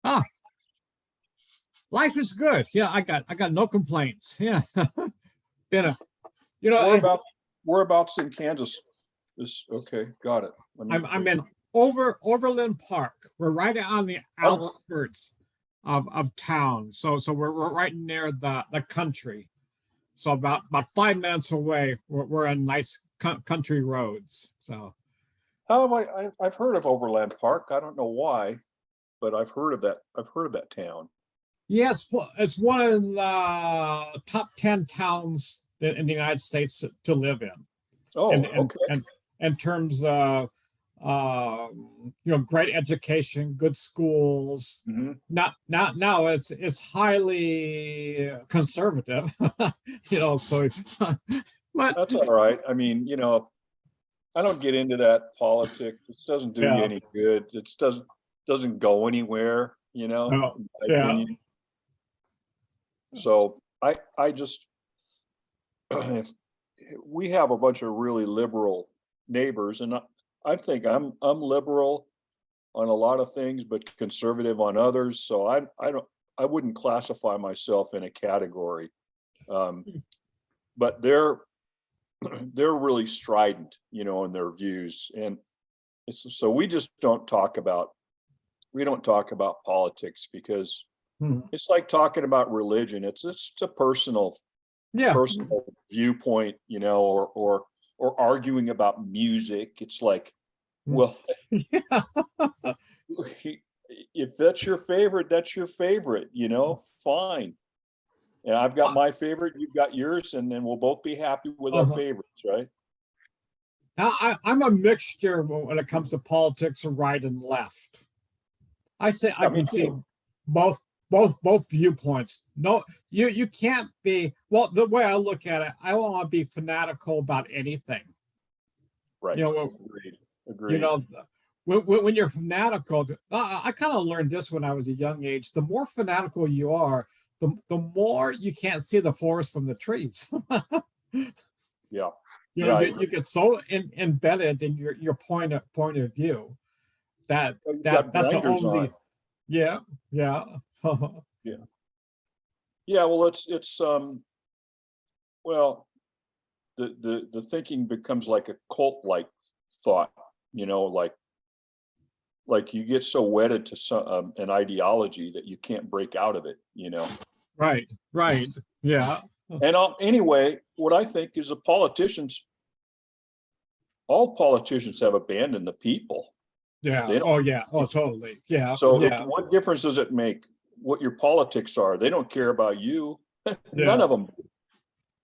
Ah, life is good. Yeah, I got no complaints. Yeah. you know, Where and about whereabouts in Kansas? This okay, got it. Let me I'm in Overland Park. We're right on the over outskirts of town. So we're right near the country. So about 5 minutes away, we're on nice country roads. So how have I've heard of Overland Park. I don't know why, but I've heard of that. I've heard of that town. yes, it's one of the top 10 towns in the United States to live in. And Oh, and okay. and in terms of great education, good schools. Hmm. Not now it's highly conservative, so but That's all right. I mean, I don't get into that politics. It doesn't do you yeah, any good. It doesn't go anywhere, no, in my yeah, opinion. So I just if we have a bunch of really liberal neighbors, and I think I'm liberal on a lot of things, but conservative on others. So I wouldn't classify myself in a category. Um, but they're really strident, in their views, and so we don't talk about politics because mhm, it's like talking about religion. It's a yeah, personal viewpoint, or arguing about music. It's like, well, yeah, if that's your favorite, that's your favorite, fine. And I've got my favorite, you've got yours, and then we'll both be happy with our uh-huh. favorites, right? Now, I'm a mixture when it comes to politics of right and left. I say I Yeah, me can see too. both both viewpoints. No, you can't be, well, the way I look at it, I don't want to be fanatical about anything. You Right. know, Agreed. you Agreed. know, when you're fanatical, I kind of learned this when I was a young age. The more fanatical you are, the more you can't see the forest from the trees. Yeah. Yeah, I agree. You get so embedded in your point of view that Oh, you've got that's the blinders on. only, yeah, yeah. Yeah. Yeah, well, well, the thinking becomes like a cult-like thought, like you get so wedded to an ideology that you can't break out of it. Right, right. Yeah, And anyway, what I think is all politicians have abandoned the people. yeah. They don't. Oh, yeah. Oh, totally. Yeah, So yeah, what difference does it make what your politics are? They don't care about you. None yeah. of them.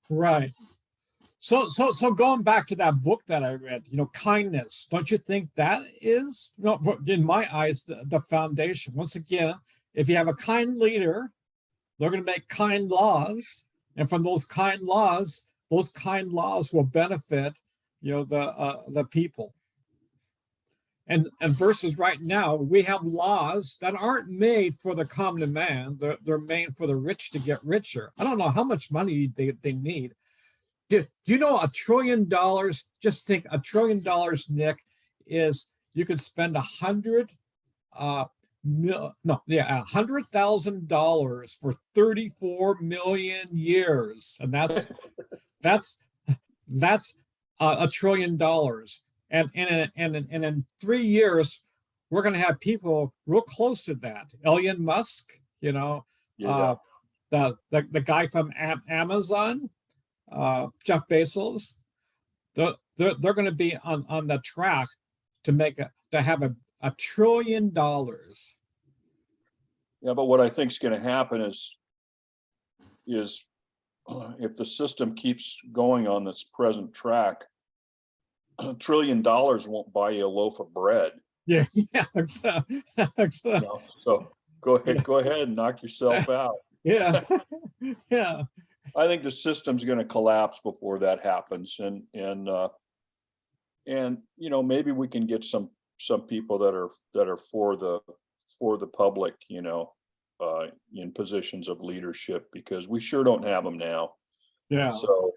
Right. So going back to that book that I read, kindness. Don't you think that is, in my eyes, the foundation? Once again, if you have a kind leader, they're going to make kind laws, and from those kind laws will benefit, the people. And versus right now, we have laws that aren't made for the common man. They're made for the rich to get richer. I don't know how much money they need. Do you know $1 trillion? Just think, $1 trillion, Nick, is you could spend 100,000 for 34 million years, and that's that's $1 trillion. And in 3 years, we're going to have people real close to that. Elon Musk, Yeah. uh, the guy from Amazon, Jeff Bezos, they're going to be on the track to have $1 trillion. Yeah, but what I think is going to happen is if the system keeps going on this present track, $1 trillion won't buy you a loaf of bread. Yeah, yeah, exactly. So go ahead and knock yourself out. Yeah, yeah, I think the system's going to collapse before that happens, and maybe we can get some people that are for the public, in positions of leadership, because we sure don't have them now. yeah. So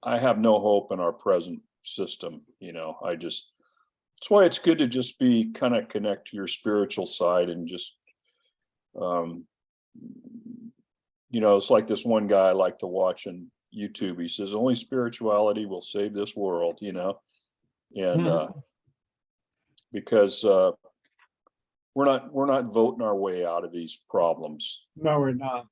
I have no hope in our present system. That's why it's good to just be kind of connect to your spiritual side and just Um, it's like this one guy I like to watch on YouTube. He says, only spirituality will save this world, and because we're not voting our way out of these problems. No, we're not.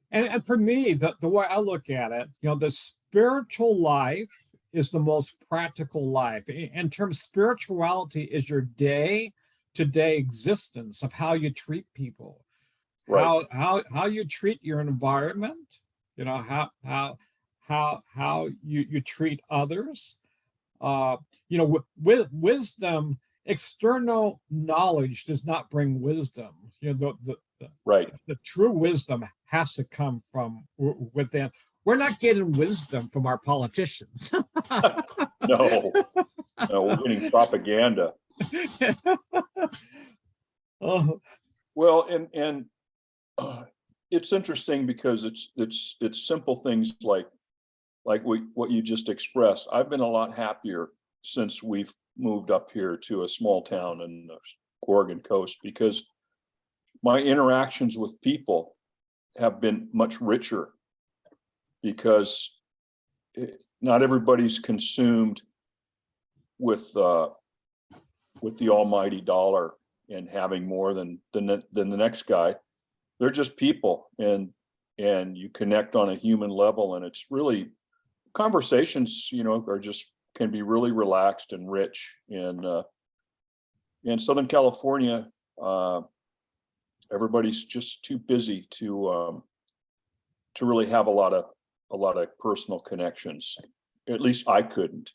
And for me, the way I look at it, the spiritual life is the most practical life. In terms, spirituality is your day-to-day existence of how you treat people, Right. how you treat your environment, how you treat others. With wisdom, external knowledge does not bring wisdom. Right. The true wisdom has to come from within. We're not getting wisdom from our politicians. No, we're getting propaganda. Oh, Well, and it's interesting because it's simple things like what you just expressed. I've been a lot happier since we've moved up here to a small town in the Oregon coast, because my interactions with people have been much richer, because not everybody's consumed with the almighty dollar and having more than the next guy. They're just people, and you connect on a human level, and it's really conversations, are just can be really relaxed and rich. And in Southern California, everybody's just too busy to really have a lot of personal connections. At least I couldn't.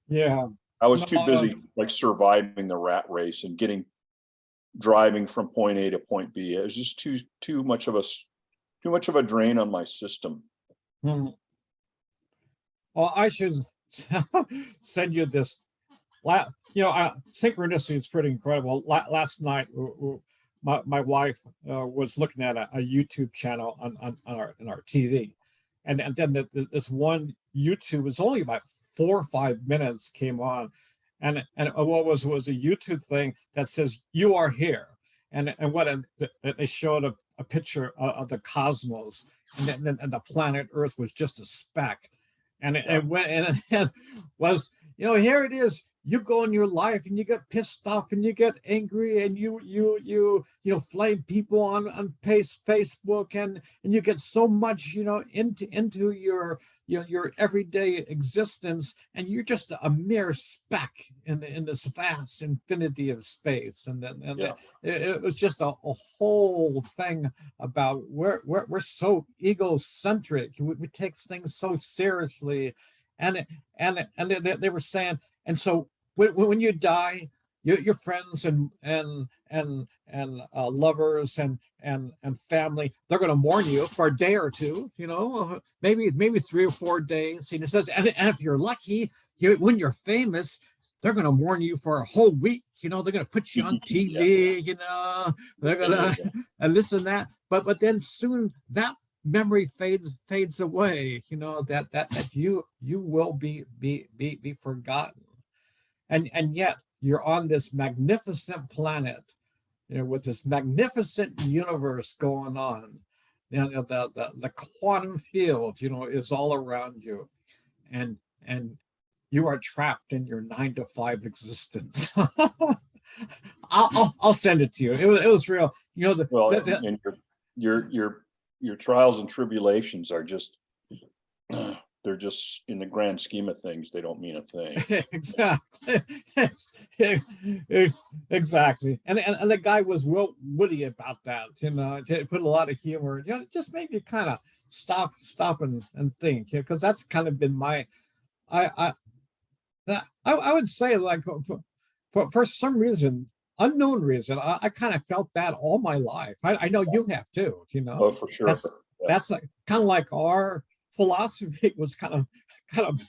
yeah. I was too busy like surviving the rat race and driving from point A to point B. It was just too much of a drain on my system. Hmm. Well, I should send you this. Synchronicity is pretty incredible. Last night, my wife was looking at a YouTube channel on our TV, and then this one YouTube was only about 4 or 5 minutes came on, and what was a YouTube thing that says "You are here," and they showed a picture of the cosmos, and the planet Earth was just a speck. And it went and it was, here it is. You go in your life and you get pissed off and you get angry and you flame people on Facebook and you get so much into your everyday existence, and you're just a mere speck in this vast infinity of space. And it was just a whole thing about we're so egocentric. We take things so seriously, and they were saying, and so when you die, your friends and lovers and family, they're going to mourn you for a day or two, maybe 3 or 4 days. And it says, and if you're lucky, when you're famous, they're going to mourn you for a whole week. They're going to put you on TV. They're going to and this and that. But then soon that memory fades away. That you will be forgotten. And yet you're on this magnificent planet, with this magnificent universe going on. The quantum field, is all around you, and you are trapped in your 9 to 5 existence. I'll send it to you. It was real. And your trials and tribulations are just they're just, in the grand scheme of things, they don't mean a thing. Exactly. Exactly. And the guy was real witty about that, put a lot of humor. It just made me kind of stop and think, because that's kind of been my I would say, like, for some reason, unknown reason, I kind of felt that all my life. I know you have too, Oh, for sure. That's like kind of like our philosophy was kind of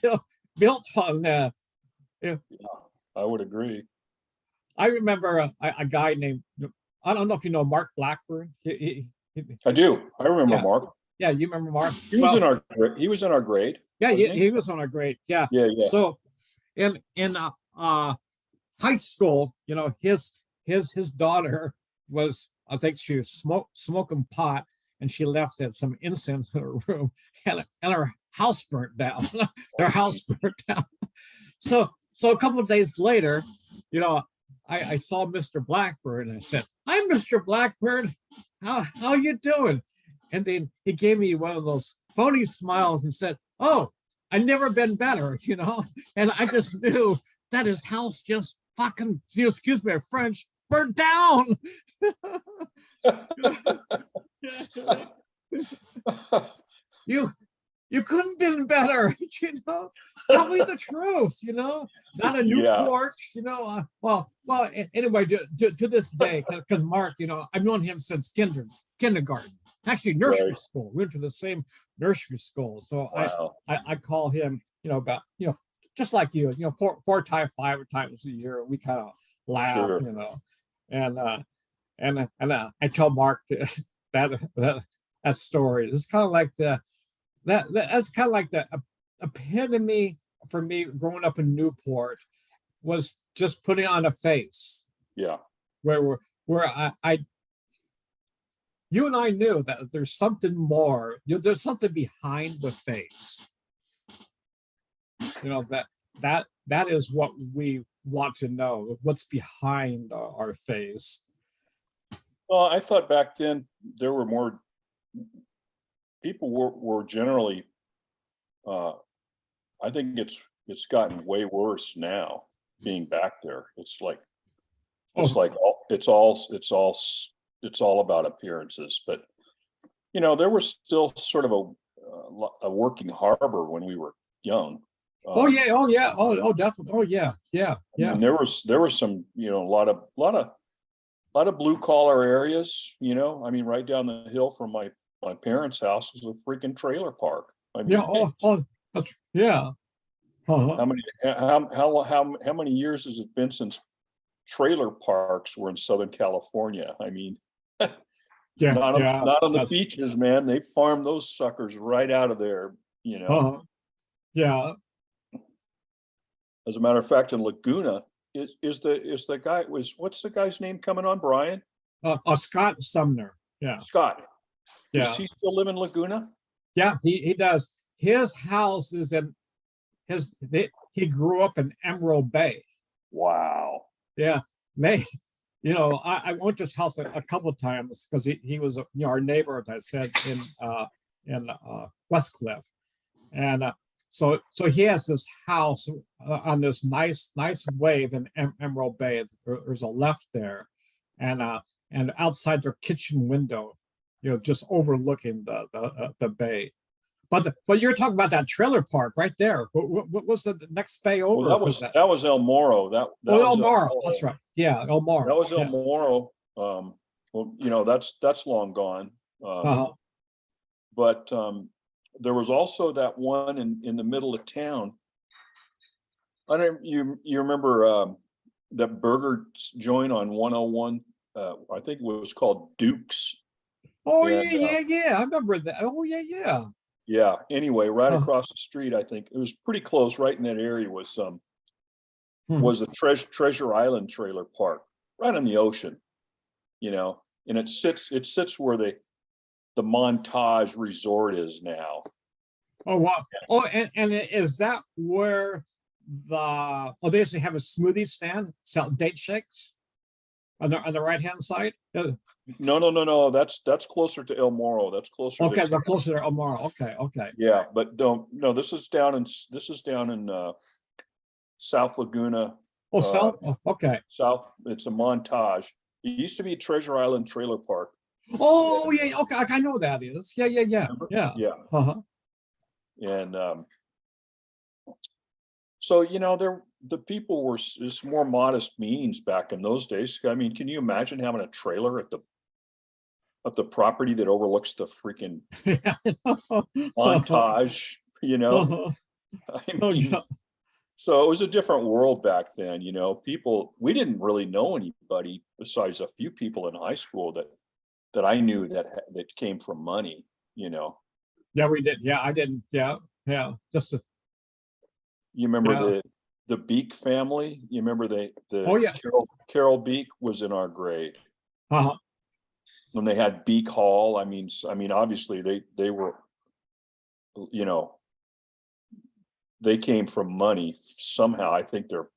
built on that. Yeah, I would agree. I remember a guy named, I don't know if you know Mark Blackburn. I do. I remember Mark. Yeah, you remember Mark? He was in our grade. Yeah, he was on our grade. Yeah. So in high school, his daughter was I think she was smoking pot, and she left some incense in her room, and her house burnt down. Their house burnt down. So a couple of days later, you know, I saw Mr. Blackbird, and I said, "Hi, Mr. Blackbird. How you doing?" And then he gave me one of those phony smiles and said, "Oh, I've never been better," you know. And I just knew that his house just fucking, excuse me, French, burnt down. you you couldn't have been better, you know. Tell me the truth, you know. Not a Newport, you know. Well. Anyway, to this day, because Mark, you know, I've known him since kindergarten, actually nursery school. We went to the same nursery school, so wow. I call him, you know, about, you know, just like you know, four times, 5 times a year. We kind of laugh, you know, and I tell Mark that story. It's kind of like that's kind of like the epitome for me growing up in Newport, was just putting on a face. Yeah. Where I you and I knew that there's something more. You know, there's something behind the face. You know, that is what we want to know. What's behind our face. Well, I thought back then there were more people were generally. I think it's gotten way worse now. Being back there, it's like it's all about appearances. But you know, there was still sort of a working harbor when we were young. Oh definitely. Oh yeah. And there was some, you know, a lot of blue collar areas. You know, I mean, right down the hill from my parents' house was a freaking trailer park. I mean, yeah. Uh-huh. How many years has it been since trailer parks were in Southern California? I mean, not on the beaches, man. They farmed those suckers right out of there, you know. Uh-huh. Yeah. As a matter of fact, in Laguna, what's the guy's name coming on, Brian? Scott Sumner. Yeah. Scott. Yeah. Does he still live in Laguna? Yeah, he does. His house is in he grew up in Emerald Bay. Wow. Yeah. You know, I went to his house a couple of times because he was, you know, our neighbor, as I said, in Westcliff. And so he has this house on this nice wave in Emerald Bay. There's a left there, and outside their kitchen window, you know, just overlooking the bay. But you're talking about that trailer park right there. What was the next bay over? Well, that was El Morro. That was El Morro. That's right. Yeah, El Morro. That was El Morro. Well, you know, that's long gone. But there was also that one in the middle of town. I don't. You remember that burger joint on 101? I think it was called Duke's. Oh, yeah. I remember that. Oh, yeah. Yeah. Anyway, right across the street, I think it was pretty close. Right in that area was the Treasure Island trailer park, right on the ocean. You know, and it sits where the Montage Resort is now. Oh wow! Oh, and is that where they actually have a smoothie stand, sell date shakes on the right hand side? No. That's closer to El Morro. That's closer. Okay, they're closer to El Morro. Okay. Yeah, but no. This is down in South Laguna. Oh, South. Okay. South. It's a Montage. It used to be Treasure Island Trailer Park. Oh yeah. Okay, I know that is. Yeah. Remember? Yeah. Uh-huh. And so, you know, the people were just more modest means back in those days. I mean, can you imagine having a trailer at the property that overlooks the freaking Montage, you know? I mean, so it was a different world back then, you know. We didn't really know anybody besides a few people in high school that I knew that came from money, you know. Yeah, we did. Yeah, I didn't. Yeah. You remember the Beak family? You remember oh yeah, Carol Beak was in our grade. when they had Beak Hall. I mean, obviously they were, you know, they came from money somehow. I think their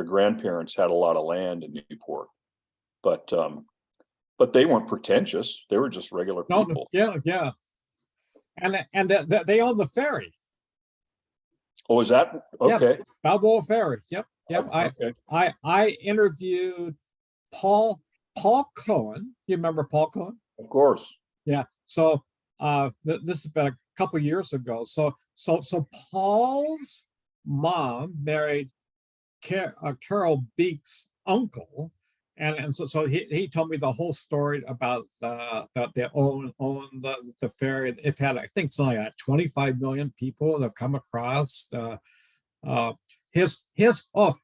grandparents had a lot of land in Newport, but they weren't pretentious. They were just regular No, people. yeah. And they own the ferry. Oh, is that okay? Yeah, Balboa Ferry. Yep. Okay. I interviewed Paul Cohen. You remember Paul Cohen? Of course. Yeah. So this has been a couple years ago. So Paul's mom married Carol Beek's uncle, and so he told me the whole story about that they own the ferry. It had, I think, something like 25 million people that have come across. His here's a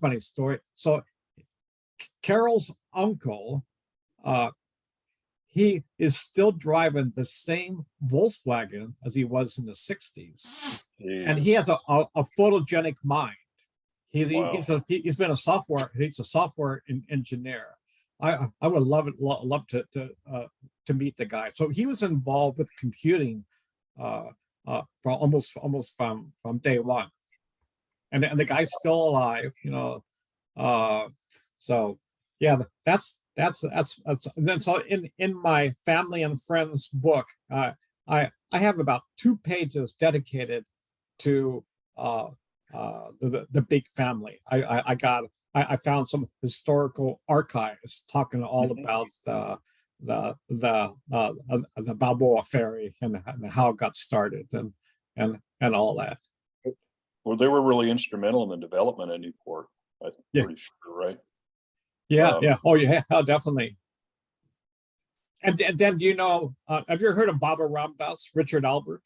funny story. So Carol's uncle, he is still driving the same Volkswagen as he was in the 60s. And he has a photogenic mind. He's been a software engineer. I would love to meet the guy. So he was involved with computing from almost from day one. And the guy's still alive, you know. So yeah, that's and then so in my family and friends book, I have about 2 pages dedicated to the big family. I found some historical archives talking all about the Balboa Ferry and how it got started and all that. Well, they were really instrumental in the development of Newport. I'm pretty sure, right? Yeah. Oh, yeah, definitely. And then, do you know, have you heard of Baba Ramdas, Richard Albert?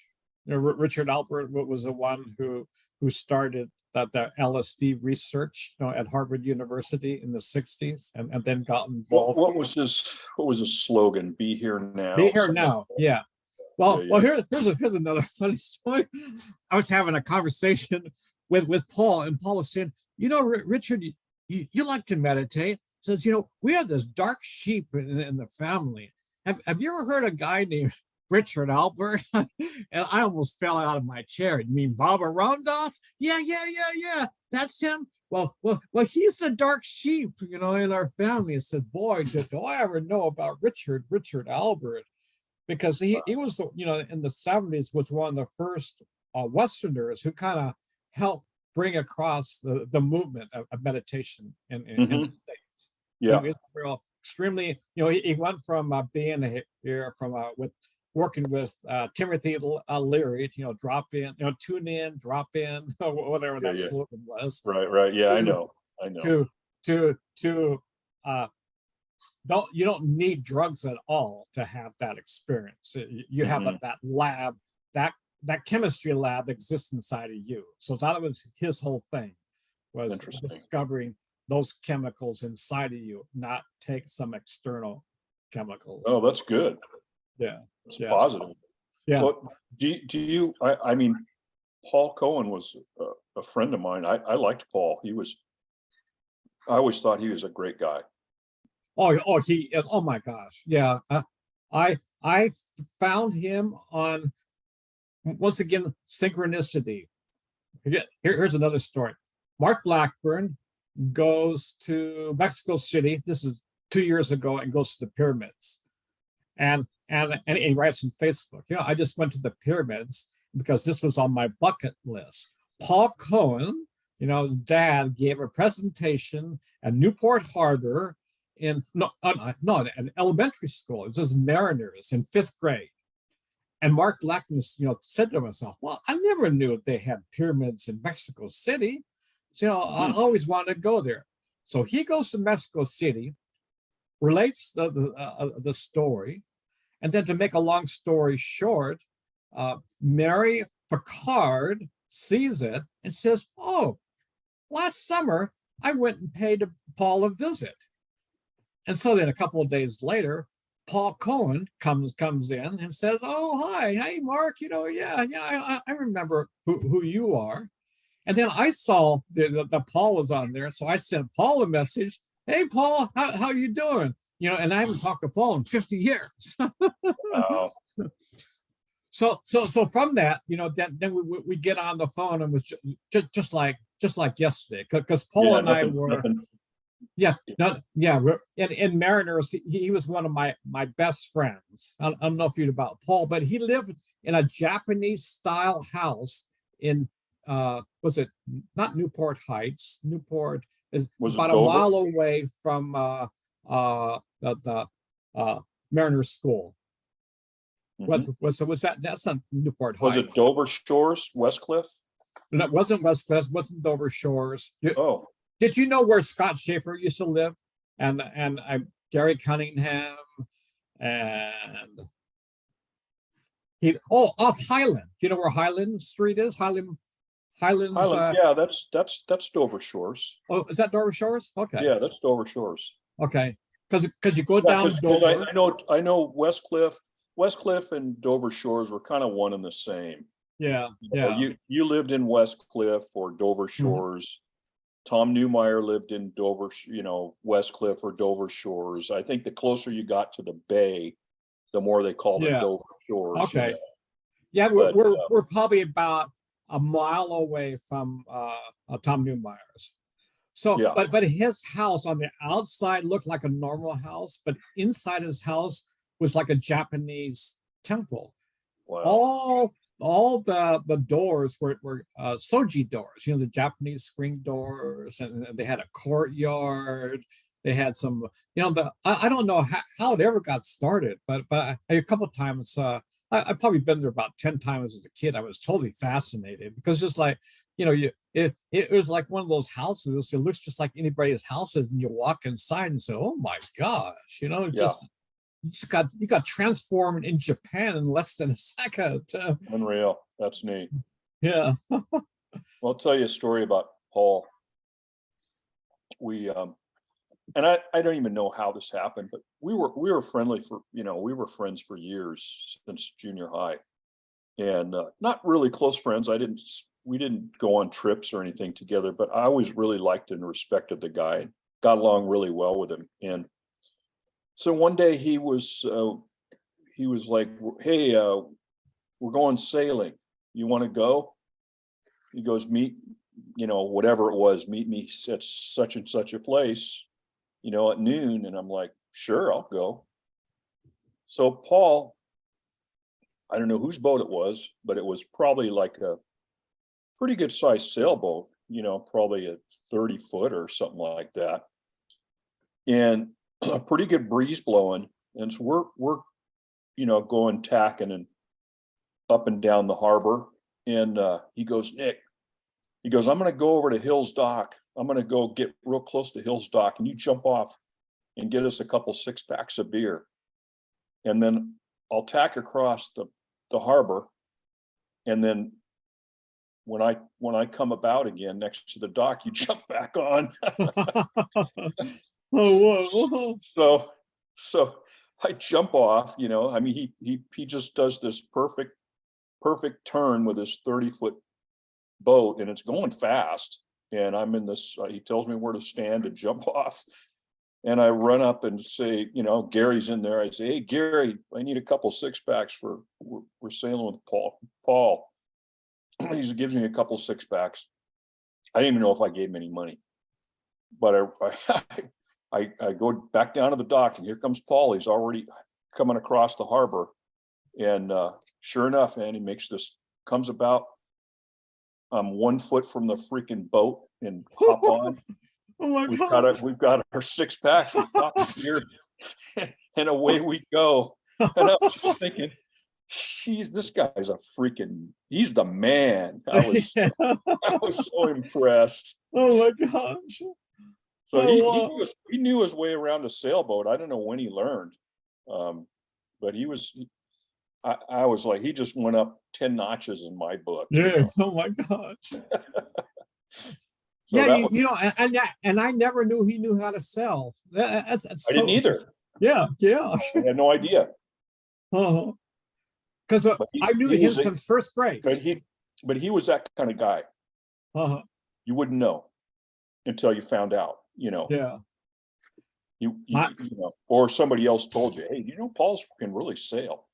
You know, Richard Albert was the one who started the LSD research, you know, at Harvard University in the 60s, and then got involved. What was his slogan? Be here now. Be here now. Yeah. Well, here's another funny story. I was having a conversation with Paul, and Paul was saying, you know, Richard, you like to meditate. Says, you know, we have this dark sheep in the family. Have you ever heard a guy named Richard Albert? And I almost fell out of my chair. You mean Baba Ramdas? Yeah. That's him. Well, he's the dark sheep, you know, in our family. I said, boy, do I ever know about Richard Albert? Because he was, you know, in the 70s was one of the first Westerners who kind of helped bring across the movement of meditation in the States. Yeah, Israel, extremely. You know, he went from being here from working with Timothy Leary, you know, drop in, you know, tune in, drop in, whatever that slogan was. Right. Yeah, I know. To you don't need drugs at all to have that experience. You have that lab, that chemistry lab exists inside of you. So that was his whole thing, was discovering those chemicals inside of you, not take some external chemicals. Oh, that's good. Yeah, it's positive. Yeah. Well, do you? I mean, Paul Cohen was a friend of mine. I liked Paul. I always thought he was a great guy. He is. Oh my gosh, yeah. I found him on, once again, synchronicity. Here's another story. Mark Blackburn goes to Mexico City. This is 2 years ago, and goes to the pyramids. And he writes on Facebook, you know, I just went to the pyramids because this was on my bucket list. Paul Cohen, you know, dad gave a presentation at Newport Harbor in an elementary school. It was mariners in 5th grade. And Mark Blackburn, you know, said to himself, well, I never knew they had pyramids in Mexico City. So, you know, I always wanted to go there. So he goes to Mexico City, relates the story, and then, to make a long story short, Mary Picard sees it and says, oh, last summer I went and paid Paul a visit. And so then a couple of days later, Paul Cohen comes in and says, oh, hi, hey, Mark, you know, I remember who you are. And then I saw that Paul was on there, so I sent Paul a message. Hey, Paul, how you doing? and I haven't talked to Paul in 50 years. Wow. So from that, then we get on the phone, and was just like yesterday, because Paul Yeah, and I nothing, were, nothing. yeah, no, yeah, we're in Mariners. He was one of my best friends. I don't know if you'd about Paul, but he lived in a Japanese style house in was it not Newport Heights? Newport is Was it about a Dover? mile away from the Mariners School. Mhm. Was that? That's not Newport Was it Heights. Dover Shores, Westcliff? And it wasn't West Cliff, wasn't Dover Shores. Oh, Did you know where Scott Schaefer used to live? And Gary Cunningham, and off Highland. Do you know where Highland Street is? Highlands. Highland. Yeah, that's Dover Shores. Oh, is that Dover Shores? Okay, Yeah, that's Dover Shores. okay. Because you go Yeah, down because Dover. I know Westcliff and Dover Shores were kind of one and the same. Yeah, You lived in Westcliff or Dover Shores. Tom Newmeyer lived in Dover, Westcliff or Dover Shores. I think the closer you got to the bay, the more they called it Yeah. Dover Shores. Okay. Yeah, we're probably about a mile away from Tom Neumeyer's. So, Yeah. but his house on the outside looked like a normal house, but inside his house was like a Japanese temple. Wow. All the doors were soji doors, the Japanese screen doors, and they had a courtyard. They had some, I don't know how it ever got started, but a couple of times, I've probably been there about 10 times as a kid. I was totally fascinated because just like, it was like one of those houses. It looks just like anybody's houses, and you walk inside and say, "Oh my gosh!" You got transformed in Japan in less than a second. Unreal. That's neat. Yeah. Well, I'll tell you a story about Paul. We and I don't even know how this happened, but we were friendly we were friends for years since junior high, and not really close friends. We didn't go on trips or anything together, but I always really liked and respected the guy and got along really well with him. And so one day he was like, "Hey, we're going sailing. You want to go?" He goes, "Meet, whatever it was, meet me at such and such a place, at noon." And I'm like, "Sure, I'll go." So Paul, I don't know whose boat it was, but it was probably like a pretty good sized sailboat, probably a 30-foot or something like that. And a pretty good breeze blowing. And so we're going tacking and up and down the harbor. And he goes, "Nick," he goes, "I'm going to go over to Hill's Dock. I'm going to go get real close to Hill's Dock, and you jump off and get us a couple 6-packs of beer. And then I'll tack across the harbor. And then when I come about again next to the dock, you jump back on." Oh, whoa. So I jump off, I mean, he just does this perfect turn with his 30-foot boat, and it's going fast. And I'm in this, he tells me where to stand to jump off. And I run up and say, Gary's in there. I say, "Hey, Gary, I need a couple 6-packs we're sailing with Paul. He gives me a couple 6-packs. I didn't even know if I gave him any money, but I go back down to the dock, and here comes Paul. He's already coming across the harbor. And sure enough, man, he comes about. I'm 1 foot from the freaking boat and hop on. Oh my God. We've got our 6-packs. We've got beer, and away we go. And I was just thinking, "Geez, this guy's he's the man." I was so impressed. Oh my gosh. So Wow. he knew his way around a sailboat. I don't know when he learned, but I was like, he just went up 10 notches in my book. Yeah. Oh my gosh. So Yeah, and I never knew he knew how to sell. That's I didn't either. Yeah. I had no idea. Because I knew him since first grade. But he was that kind of guy. Uh-huh. You wouldn't know until you found out. Yeah. You know, or somebody else told you, hey, you know, Paul's can really sail,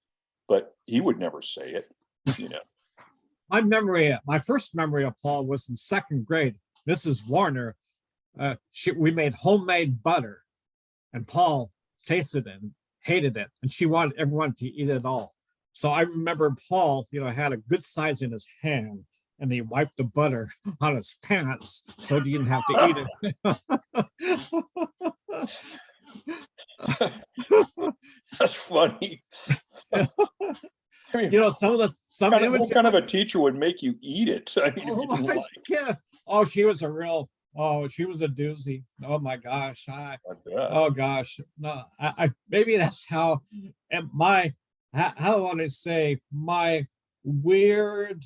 but he would never say it, you know. my first memory of Paul was in second grade. Mrs. Warner, we made homemade butter, and Paul tasted it and hated it, and she wanted everyone to eat it all. So I remember Paul, had a good size in his hand, and he wiped the butter on his pants so he didn't have to eat it. That's funny. I mean, What kind of a teacher would make you eat it? I mean, oh, if you didn't yeah. Oh, she was a doozy. Oh my gosh. Oh gosh. No, I maybe that's how how do I want to say, my weird,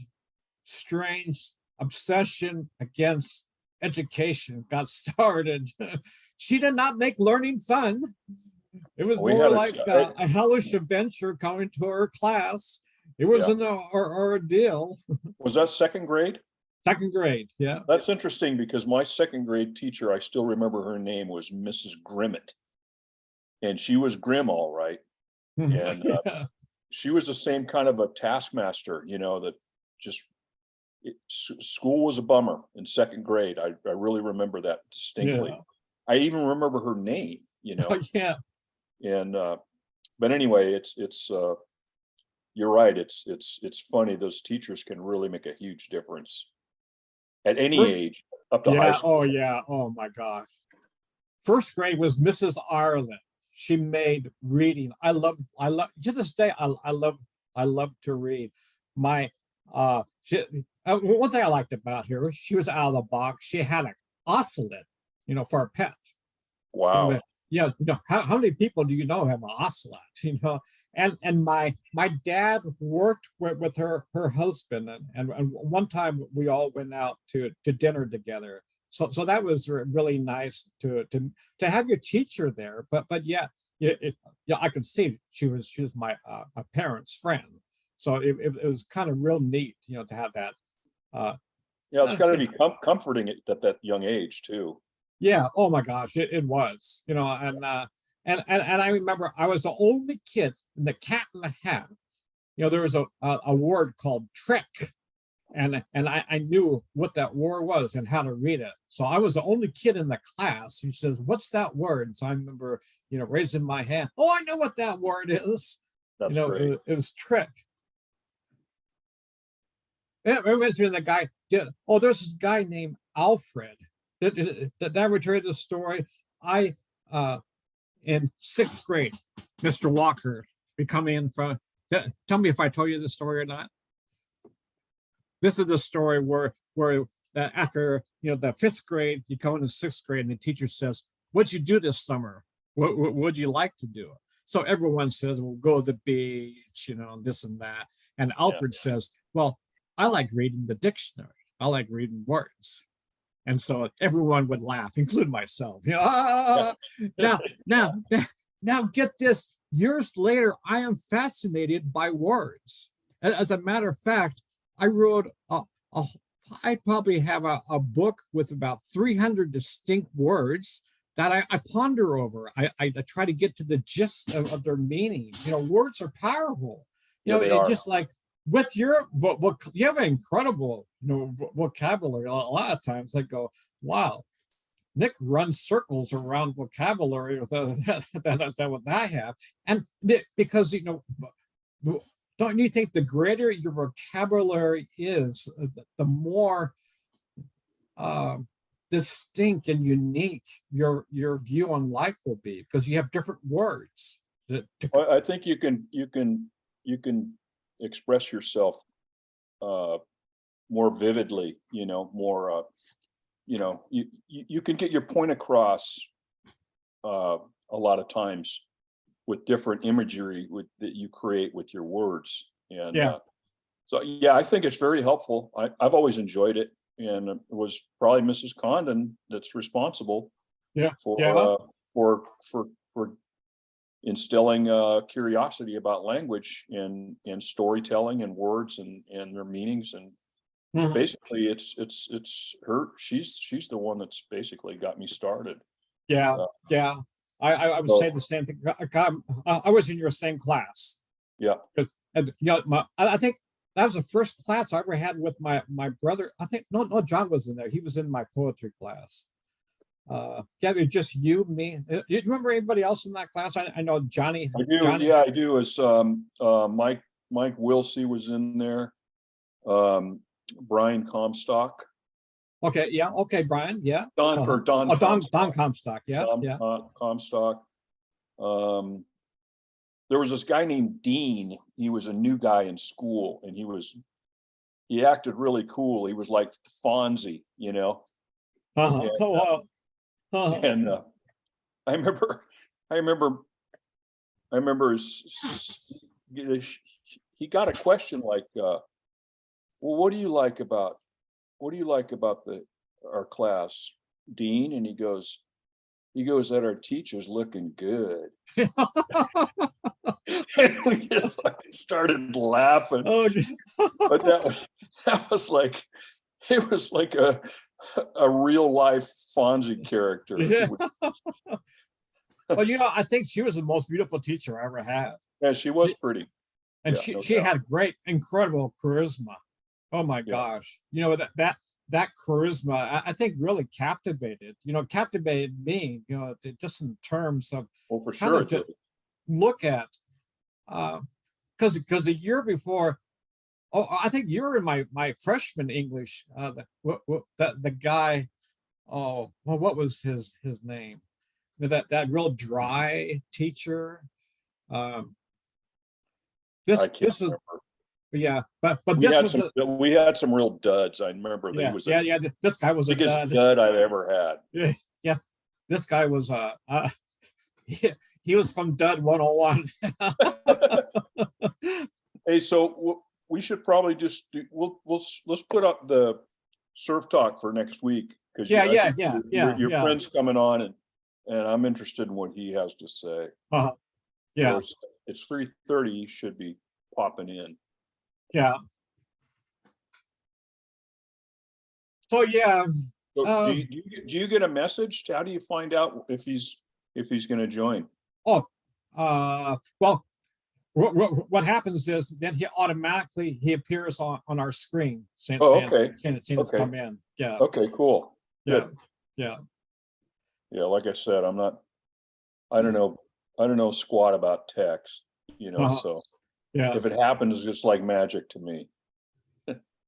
strange obsession against education got started. She did not make learning fun. It was more like a hellish adventure coming to her class. It was an ordeal. Was that second grade? Second grade, yeah. That's interesting because my second grade teacher, I still remember her name, was Mrs. Grimmett. And she was grim, all right. And she was the same kind of a taskmaster, that just school was a bummer in second grade. I really remember that distinctly. Yeah. I even remember her name, Yeah. And but anyway, it's you're right. It's funny. Those teachers can really make a huge difference at any age up to high school. Oh yeah. Oh my gosh. First grade was Mrs. Ireland. She made reading. I love to this day. I love to read. One thing I liked about her, she was out of the box. She had an ocelot, for a pet. Wow. How many people do you know have an ocelot? And my dad worked with her husband, and one time we all went out to dinner together. So that was really nice to have your teacher there. But yeah, I could see she was my parents' friend. So it was kind of real neat, to have that. It's got to be comforting at that young age too. Yeah. Oh my gosh, it was. And I remember I was the only kid in the Cat in the Hat. There was a word called trick. And I knew what that word was and how to read it. So I was the only kid in the class who says, "What's that word?" So I remember, raising my hand. Oh, I know what that word is. That's great. It was trick. And it reminds me of the guy. There's this guy named Alfred. Did I ever tell you the story? In sixth grade, Mr. Walker be coming in from. Tell me if I told you the story or not. This is the story where after the fifth grade, you go into sixth grade, and the teacher says, "What'd you do this summer? What would you like to do?" So everyone says, "We'll go to the beach, this and that." And Alfred says, "Well, I like reading the dictionary. I like reading words." And so everyone would laugh, including myself. Now get this. Years later, I am fascinated by words. As a matter of fact, I wrote I probably have a book with about 300 distinct words that I ponder over. I try to get to the gist of their meaning. Words are powerful. Just like with your you have an incredible vocabulary. A lot of times I go, wow, Nick runs circles around vocabulary that what I have, and because don't you think the greater your vocabulary is, the more distinct and unique your view on life will be, because you have different words. I think you can express yourself more vividly. More. You can get your point across a lot of times with different imagery that you create with your words. And I think it's very helpful. I've always enjoyed it, and it was probably Mrs. Condon that's responsible for instilling curiosity about language and storytelling and words and their meanings. And basically it's her. She's the one that's basically got me started. I would So, say the same thing. I was in your same class. yeah. Because I think that was the first class I ever had with my brother. I think no, John was in there. He was in my poetry class. Yeah, it was just you, me. You remember anybody else in that class? I know Johnny. I do. Johnny. Yeah, I do. Is Mike Wilsey was in there. Brian Comstock. Okay, yeah, okay, Brian, yeah. Don or Don. Oh, Don Comstock. Comstock, yeah, Don, yeah. Comstock. There was this guy named Dean. He was a new guy in school, and he acted really cool. He was like Fonzie, you know. Uh-huh. And, Oh, wow. Uh-huh. and I remember he got a question like, well, what do you like about our class, Dean? And he goes, that our teacher's looking good. And we just started laughing. Oh, But that was like, it was like a real life Fonzie character. yeah. Well, I think she was the most beautiful teacher I ever had. Yeah, she was pretty. And Yeah, she had great, incredible charisma. Oh my Yeah. gosh. That charisma, I think really captivated me, just in terms of Well, for kind sure. of to look at, because the year before, I think you were in my freshman English, the guy, oh, well, what was his name? That real dry teacher. I This can't is remember. yeah, but this was we had some real duds. I remember that he was yeah. This guy was a biggest dud. dud I've ever had. Yeah, this guy was he was from Dud 101. Hey, so we should probably just let's put up the surf talk for next week, because Yeah. your friend's coming on, and I'm interested in what he has to say. Yeah. So it's 3:30. He should be popping in. Yeah. So yeah. So do you get a message? How do you find out if he's going to join? Oh, well, what happens is then he appears on our screen. Okay. Saying it's come in. Yeah. Okay. Cool. Yeah. Good. Yeah. Like I said, I don't know squat about text, so yeah. if it happens, it's just like magic to me.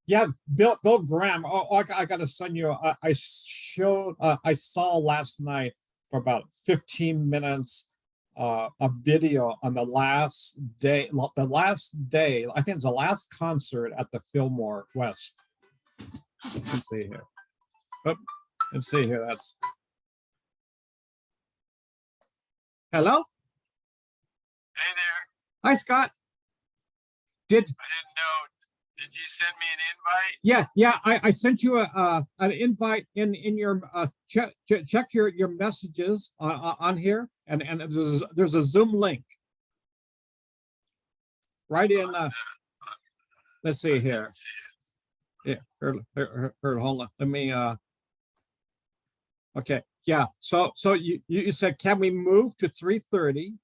Yeah, Bill Graham. Oh, I got to send you. I saw last night for about 15 minutes a video on the last day. I think it's the last concert at the Fillmore West. Let's see here. Oh, let's see here. That's hello. Hey there. Hi, Scott. I didn't know. Did you send me an invite? Yeah. I sent you an invite in your check your messages on here, and there's a Zoom link right in. Let's see here. Yeah, hold on. Let me. Okay. Yeah. So you said, can we move to 3:30,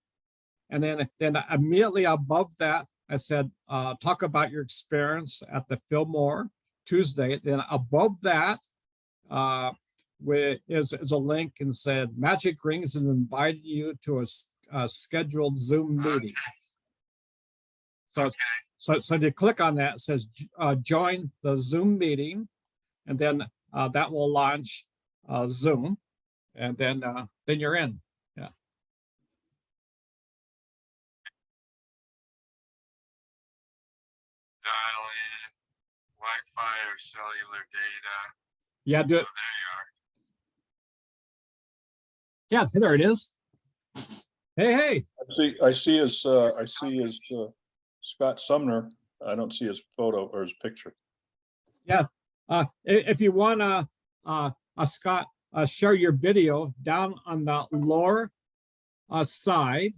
and then immediately above that, I said, talk about your experience at the Fillmore Tuesday. Then above that is a link and said, Magic Rings has invited you to a scheduled Zoom meeting. So you click on that, it says, join the Zoom meeting, and then that will launch Zoom, and then you're in. Dial in Wi-Fi or cellular data. Yeah, do it. Oh, there you are. Yeah, there it is. Hey. I see his Scott Sumner. I don't see his photo or his picture. Yeah. If you want to, Scott, share your video, down on the lower side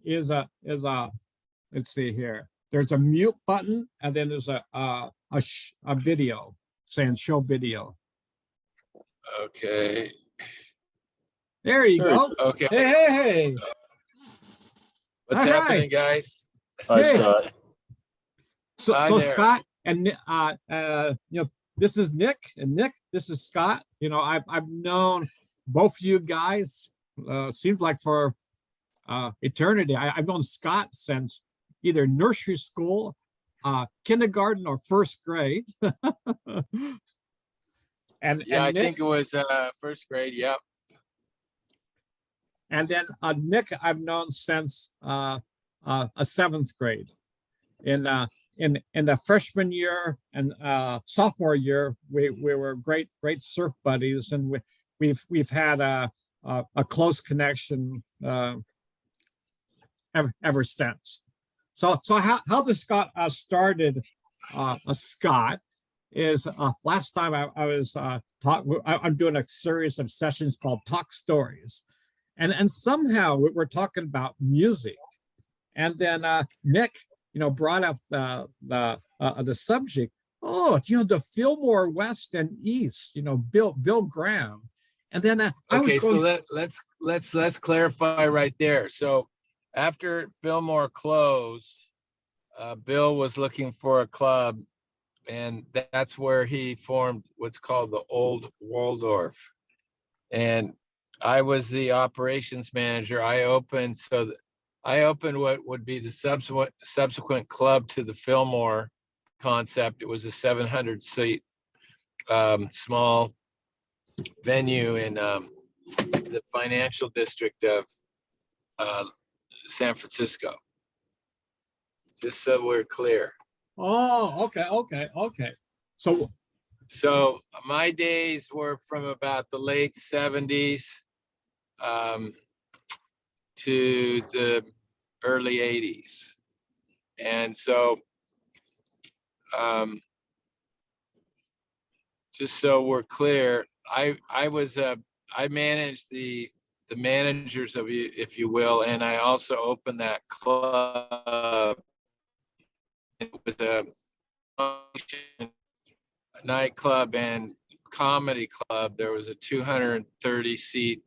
is a let's see here. There's a mute button, and then there's a video saying show video. Okay. There you There you go. Okay, Hey. what's All right. happening, guys? Hi, Hey. Scott. So, Hi so there. Scott and this is Nick, and Nick, this is Scott. I've known both of you guys. Seems like for eternity. I've known Scott since either nursery school, kindergarten, or first grade. and Yeah, I Nick, think it was first grade. Yep. and then Nick I've known since a seventh grade. In the freshman year and sophomore year, we were great surf buddies, and we've had a close connection ever since. So how this got started, Scott, is last time I was I'm doing a series of sessions called Talk Stories, and somehow we're talking about music, and then Nick brought up the subject. Oh, the Fillmore West and East, Bill Graham, and then I was Okay, going. so let's clarify right there. So after Fillmore closed, Bill was looking for a club, and that's where he formed what's called the Old Waldorf. And I was the operations manager. I opened what would be the subsequent club to the Fillmore concept. It was a 700 seat small venue in the financial district of San Francisco. Just so we're clear. Oh, okay. So my days were from about the late 70s to the early 80s. And so just so we're clear, I managed the managers of you, if you will, and I also opened that club. It was a nightclub and comedy club. There was a 230 seat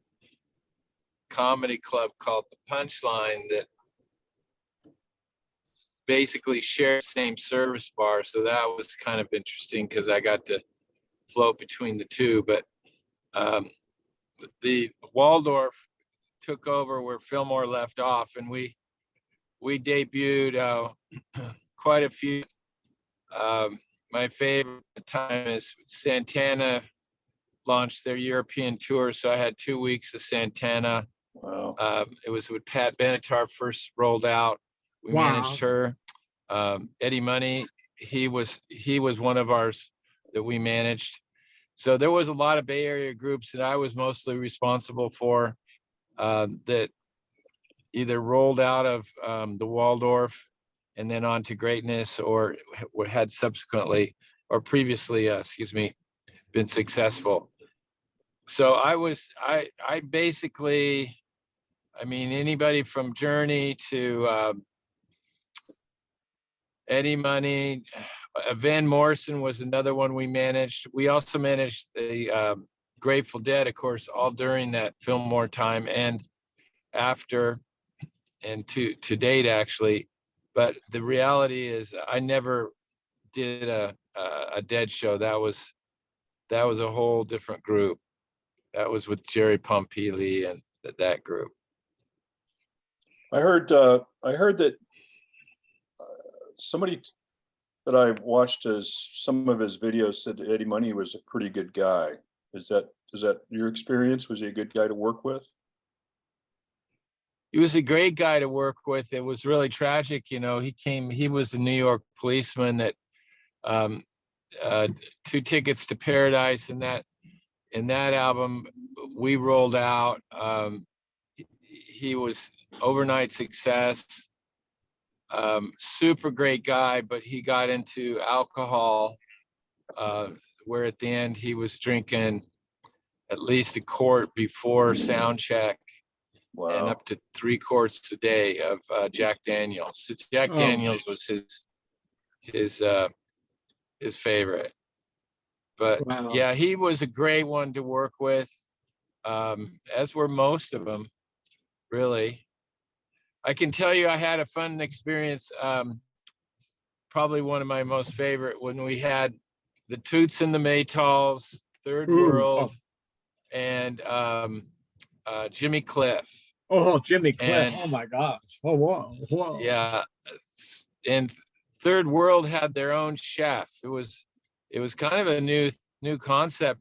comedy club called the Punchline that basically shared the same service bar. So that was kind of interesting because I got to float between the two. But the Waldorf took over where Fillmore left off, and we debuted quite a few. My favorite time is Santana launched their European tour, so I had 2 weeks of Santana. Wow. It was when Pat Benatar first rolled out. We managed her. Eddie Money, he was one of ours that we managed. So there was a lot of Bay Area groups that I was mostly responsible for that either rolled out of the Waldorf and then on to greatness, or had subsequently or previously, been successful. So I basically, anybody from Journey to Eddie Money, Van Morrison was another one we managed. We also managed the Grateful Dead, of course, all during that Fillmore time and after, and to date actually. But the reality is, I never did a Dead show. That was a whole different group. That was with Jerry Pompili and that group. I heard that somebody that I watched some of his videos said that Eddie Money was a pretty good guy. Is that your experience? Was he a good guy to work with? He was a great guy to work with. It was really tragic. He was a New York policeman that 2 Tickets to Paradise, and that album we rolled out. He was overnight success. Super great guy, but he got into alcohol, where at the end he was drinking at least a quart before sound check. Wow. And up to 3 quarts a day of Jack Daniels. Jack Daniels was his favorite. But Wow. yeah, he was a great one to work with. as were most of them, really. I can tell you I had a fun experience, probably one of my most favorite, when we had the Toots and the Maytals, Third Ooh, World, and Jimmy Cliff. oh, Jimmy Cliff. And Oh my gosh. Oh, whoa, whoa. yeah, and Third World had their own chef. It was kind of a new concept.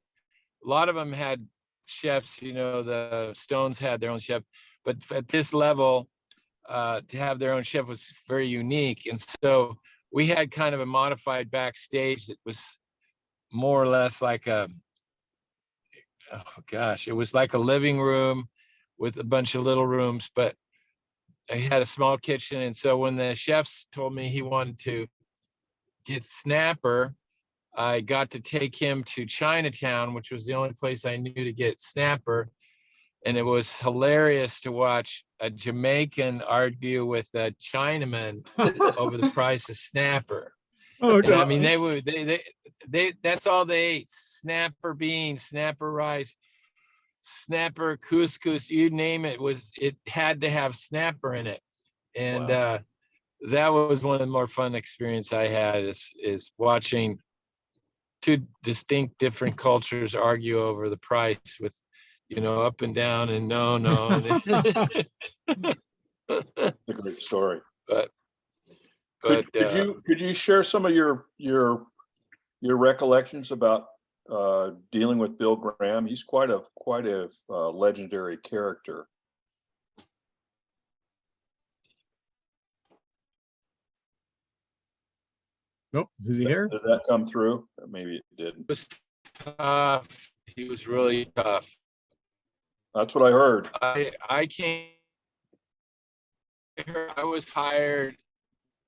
A lot of them had chefs, you know, the Stones had their own chef, but at this level, to have their own chef was very unique. And so we had kind of a modified backstage that was more or less like a, oh gosh, it was like a living room with a bunch of little rooms, but I had a small kitchen. And so when the chefs told me he wanted to get snapper, I got to take him to Chinatown, which was the only place I knew to get snapper. And it was hilarious to watch a Jamaican argue with a Chinaman over the price of snapper. Oh, And I God. mean, they that's all they ate: snapper beans, snapper rice, snapper couscous, you name it. It had to have snapper in it. And Wow. that was one of the more fun experience I had, is watching two distinct different cultures argue over the price with, you know, up and down and no. A great story. but Could you share some of your recollections about dealing with Bill Graham? He's quite a legendary character. Nope. Is he here? Did that come through? Maybe it didn't. was tough. He was really tough. That's what I heard. I came. I was hired.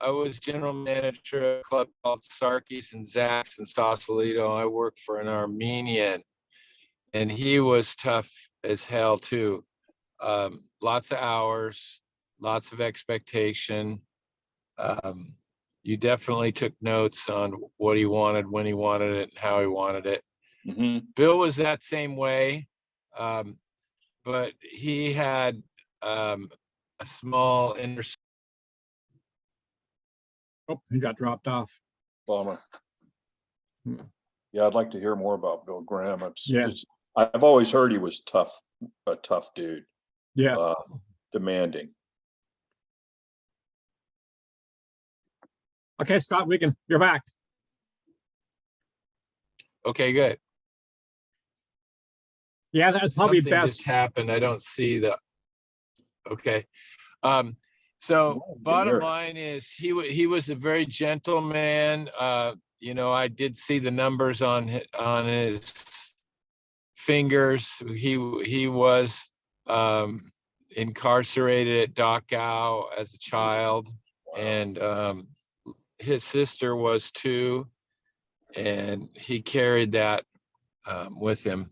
I was general manager of a club called Sarkis and Zach's in Sausalito. I worked for an Armenian, and he was tough as hell too. Lots of hours, lots of expectation. You definitely took notes on what he wanted, when he wanted it, and how he wanted it. Mm-hmm. Bill was that same way, but he had a small inner. Oh, he got dropped off. Bummer. Hmm. Yeah, I'd like to hear more about Bill Graham. Yeah. I've always heard he was tough, a tough dude, Yeah. demanding. Okay, Scott, you're back. Okay, good. Yeah, that's probably Something best. just happened. I don't see the. Okay. So Oh, good bottom year. line is he was a very gentle man. You know, I did see the numbers on his fingers. He was incarcerated at Dachau as a child, and his sister was too, and he carried that with him.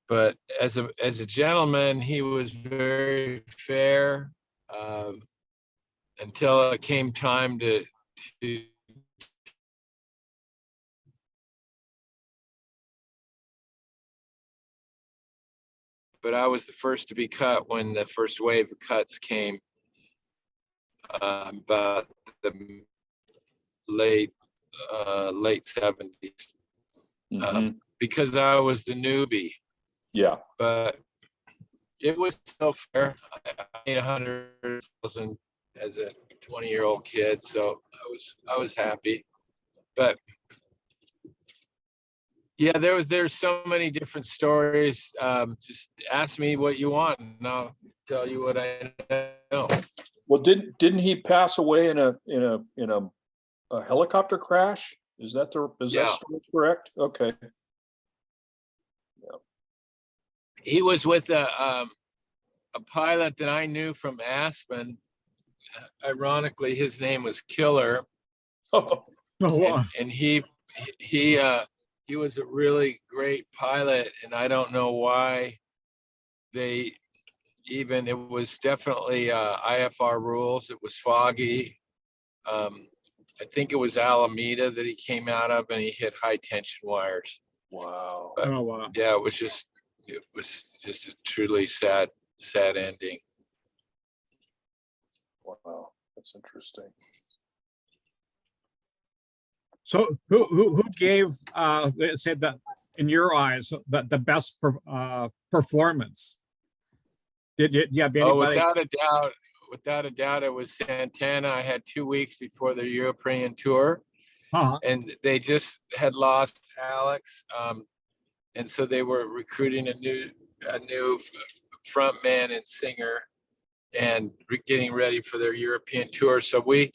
But as a gentleman, he was very fair, until it came time to but I was the first to be cut when the first wave of cuts came, about the late 70s, Mhm. because I was the newbie. Yeah. But it was so fair. I made 100,000 as a 20-year-old kid, so I was happy. But yeah, there's so many different stories. Just ask me what you want, and I'll tell you what I know. Well, didn't he pass away in a helicopter crash? Is that Yeah. story correct? Okay. He was with a pilot that I knew from Aspen. Ironically, his name was Killer, Oh, Oh, and he was a really great pilot, and I don't know why it was definitely IFR rules. It was foggy. I think it was Alameda that he came out of, and he hit high tension wires. wow. But oh wow. yeah, it was just it was just a truly sad ending. Wow, that's interesting. So who gave said that in your eyes the best performance? Did you have Oh, anybody? without a doubt, it was Santana. I had 2 weeks before the European tour, Uh-huh. and they just had lost Alex, and so they were recruiting a new front man and singer, and getting ready for their European tour. So we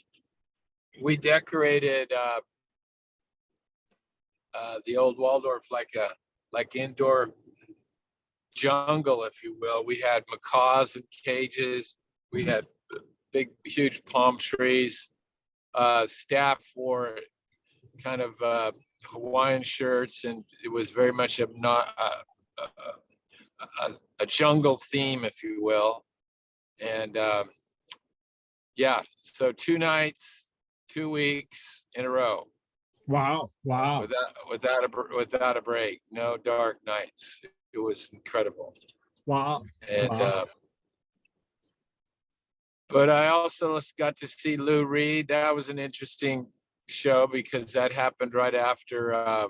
decorated the old Waldorf like indoor jungle, if you will. We had macaws in cages. We had big, huge palm trees. Staff wore kind of Hawaiian shirts, and it was very much a jungle theme, if you will. And yeah, so 2 nights, 2 weeks in a row. Wow. Without a break, no dark nights. It was incredible. Wow. And Wow. but I also got to see Lou Reed. That was an interesting show because that happened right after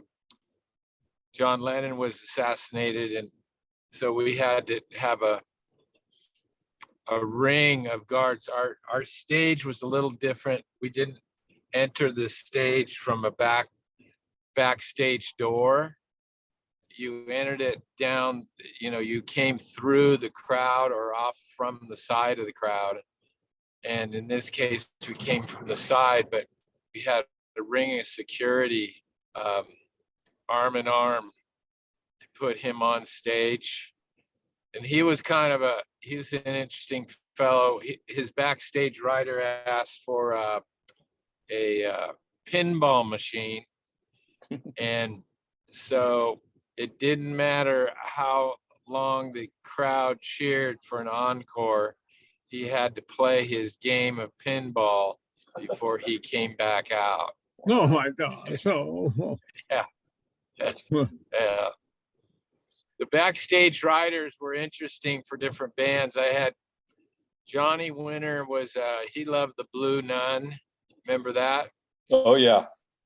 John Lennon was assassinated, and so we had to have a ring of guards. Our stage was a little different. We didn't enter the stage from a backstage door. You entered it down, you came through the crowd or off from the side of the crowd. And in this case, we came from the side, but we had a ring of security, arm in arm, to put him on stage. And he was an interesting fellow. His backstage rider asked for a pinball machine. And so it didn't matter how long the crowd cheered for an encore. He had to play his game of pinball before he came back out. Oh my gosh. Oh. Yeah. Yeah. The backstage riders were interesting for different bands. I had Johnny Winter he loved the Blue Nun. Remember that? Oh yeah.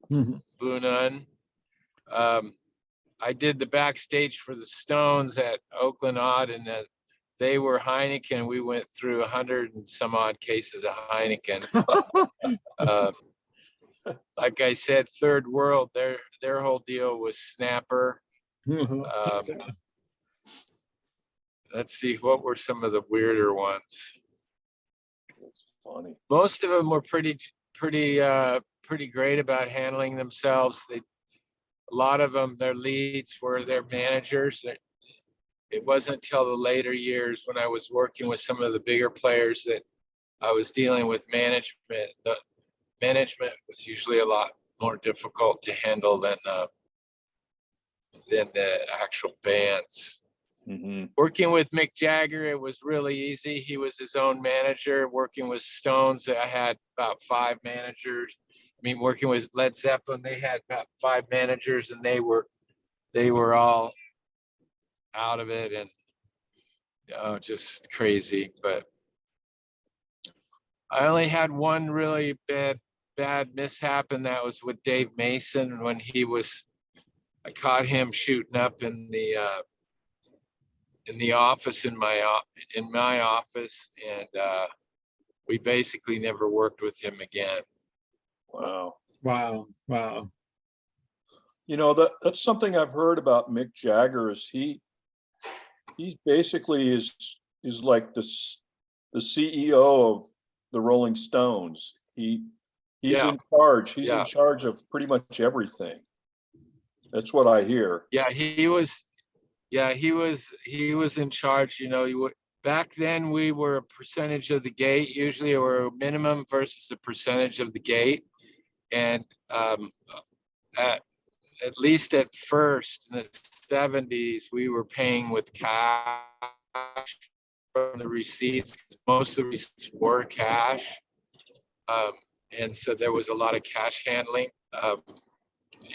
Blue Nun. I did the backstage for the Stones at Oakland Odd, and they were Heineken. We went through 100 and some odd cases of Heineken. Like I said, Third World, their whole deal was Snapper. Let's see, what were some of the weirder ones? That's funny. Most of them were pretty great about handling themselves. A lot of them, their leads were their managers. It wasn't until the later years when I was working with some of the bigger players that I was dealing with management. The management was usually a lot more difficult to handle than the actual bands. Mm-hmm. Working with Mick Jagger, it was really easy. He was his own manager. Working with Stones, I had about 5 managers. Working with Led Zeppelin, they had about 5 managers, and they were all out of it, and just crazy. But I only had one really bad mishap, and that was with Dave Mason when I caught him shooting up in the office in my office, and we basically never worked with him again. Wow. Wow. That's something I've heard about Mick Jagger. Is he's basically is like the CEO of the Rolling Stones. He's in charge. He's in charge of pretty much everything. That's what I hear. Yeah, he was in charge. Back then we were a percentage of the gate, usually, or a minimum versus a percentage of the gate. And at least at first in the 70s, we were paying with cash from the receipts. Most of the receipts were cash. And so there was a lot of cash handling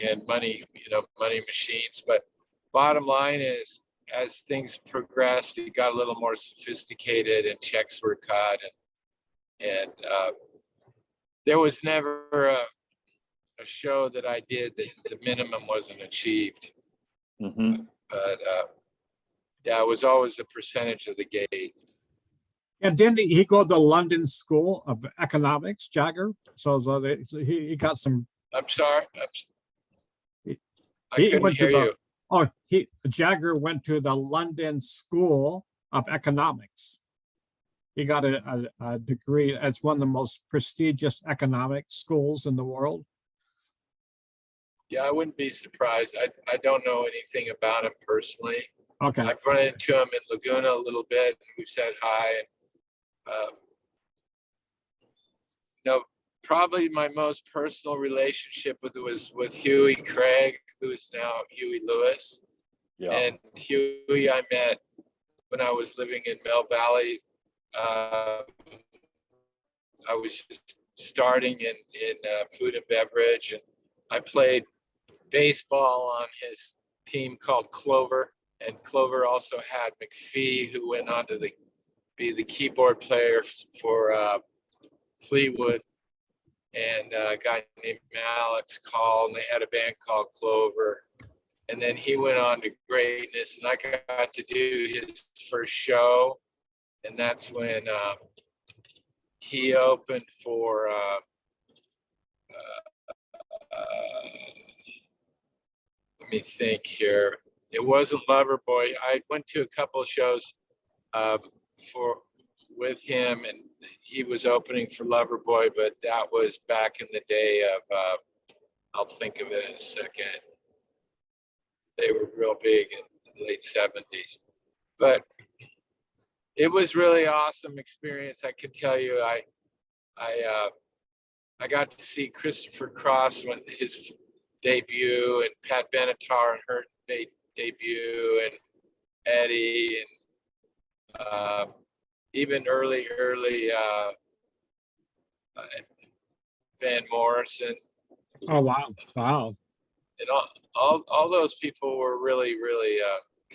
and money machines. But bottom line is as things progressed, it got a little more sophisticated and checks were cut, and there was never a show that I did that the minimum wasn't achieved. Mhm. But yeah, it was always a percentage of the gate. And didn't he go to the London School of Economics, Jagger? So he got some. I'm sorry, He, I he couldn't went to hear the. you. Oh, Jagger went to the London School of Economics. He got a degree as one of the most prestigious economic schools in the world. Yeah, I wouldn't be surprised. I don't know anything about him personally. Okay. I've run into him in Laguna a little bit. We've said hi, and you know, probably my most personal relationship was with Huey Craig, who is now Huey Lewis. Yeah. And Huey, I met when I was living in Mill Valley. I was just starting in food and beverage, and I played baseball on his team called Clover. And Clover also had McPhee, who went on to be the keyboard player for Fleetwood, and a guy named Alex Call, and they had a band called Clover. And then he went on to greatness, and I got to do his first show, and that's when he opened for let me think here. It wasn't Loverboy. I went to a couple of shows for with him, and he was opening for Loverboy, but that was back in the day of I'll think of it in a second. They were real big in the late 70s. But it was really awesome experience. I can tell you, I got to see Christopher Cross when his debut, and Pat Benatar and her debut, and Eddie, and even early Van Morrison. Oh wow! And all those people were really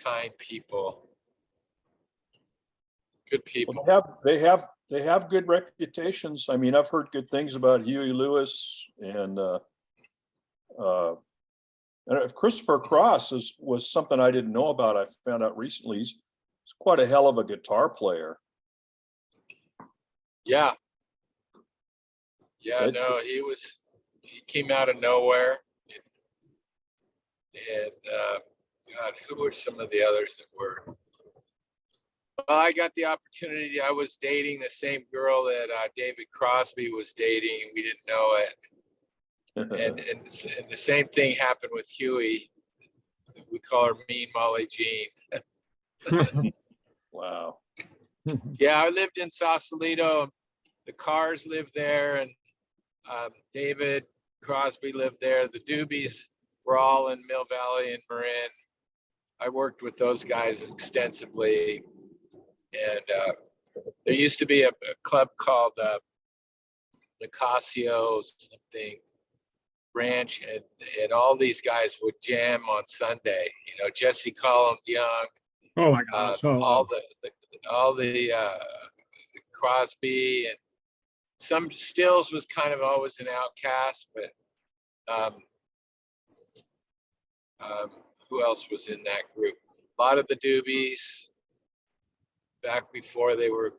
kind people, good people. Well, they have good reputations. I mean, I've heard good things about Huey Lewis, and Christopher Cross was something I didn't know about. I found out recently he's quite a hell of a guitar player. Yeah, no, he came out of nowhere, and God, who were some of the others that were? Well, I got the opportunity. I was dating the same girl that David Crosby was dating. We didn't know it. And the same thing happened with Huey. We call her Mean Molly Jean. Wow. Yeah, I lived in Sausalito. The Cars lived there, and David Crosby lived there. The Doobies were all in Mill Valley and Marin. I worked with those guys extensively. And there used to be a club called Nicasio something Ranch, and all these guys would jam on Sunday. You know, Jesse Collins Young. Oh my God! All the Crosby, and some Stills was kind of always an outcast, but who else was in that group? A lot of the Doobies, back before they were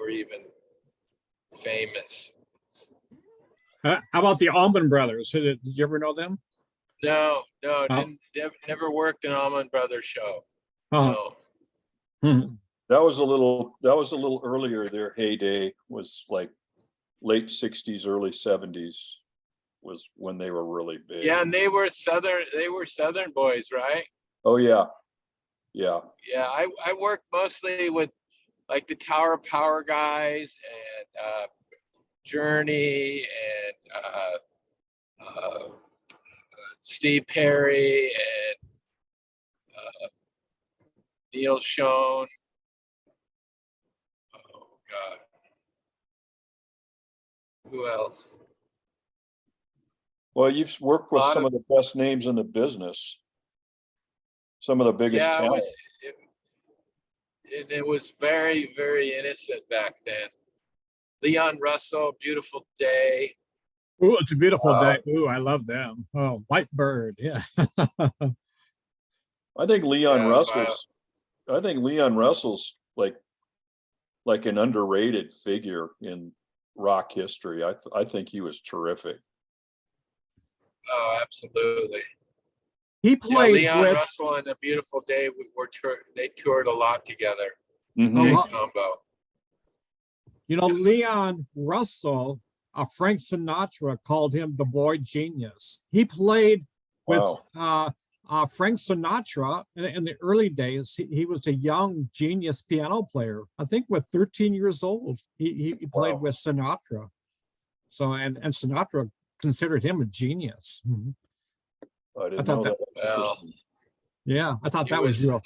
even famous. How about the Allman Brothers? Did you ever know them? No, Oh. never worked an Allman Brothers show. Oh. No. That was a little earlier. Their heyday was like late 60s, early 70s was when they were really big. Yeah, and they were Southern boys, right? Oh yeah. Yeah. Yeah, I worked mostly with like the Tower of Power guys, and Journey, and Steve Perry, and Neil Schon. Oh God, who else? Well, you've worked with some of the best names in the business. some of the biggest Yeah, talent. it was very, very innocent back then. Leon Russell, Beautiful Day. Ooh, it's a beautiful Wow. day. Ooh, I love them. Oh, White Bird. Yeah. I think Leon Yeah, Russell's. I think Leon Russell's like an underrated figure in rock history. I think he was terrific. oh, absolutely. He Yeah, played Leon with Russell and A Beautiful Day they toured a lot together. Mhm. Great a combo. Leon Russell, Frank Sinatra called him the boy genius. He played with Wow. Frank Sinatra in the early days. He was a young genius piano player. I think with 13 years old, he played Wow. with Sinatra. So and Sinatra considered him a genius. Mhm. I I didn't thought know that. that. Well, Yeah, I thought he that was was real.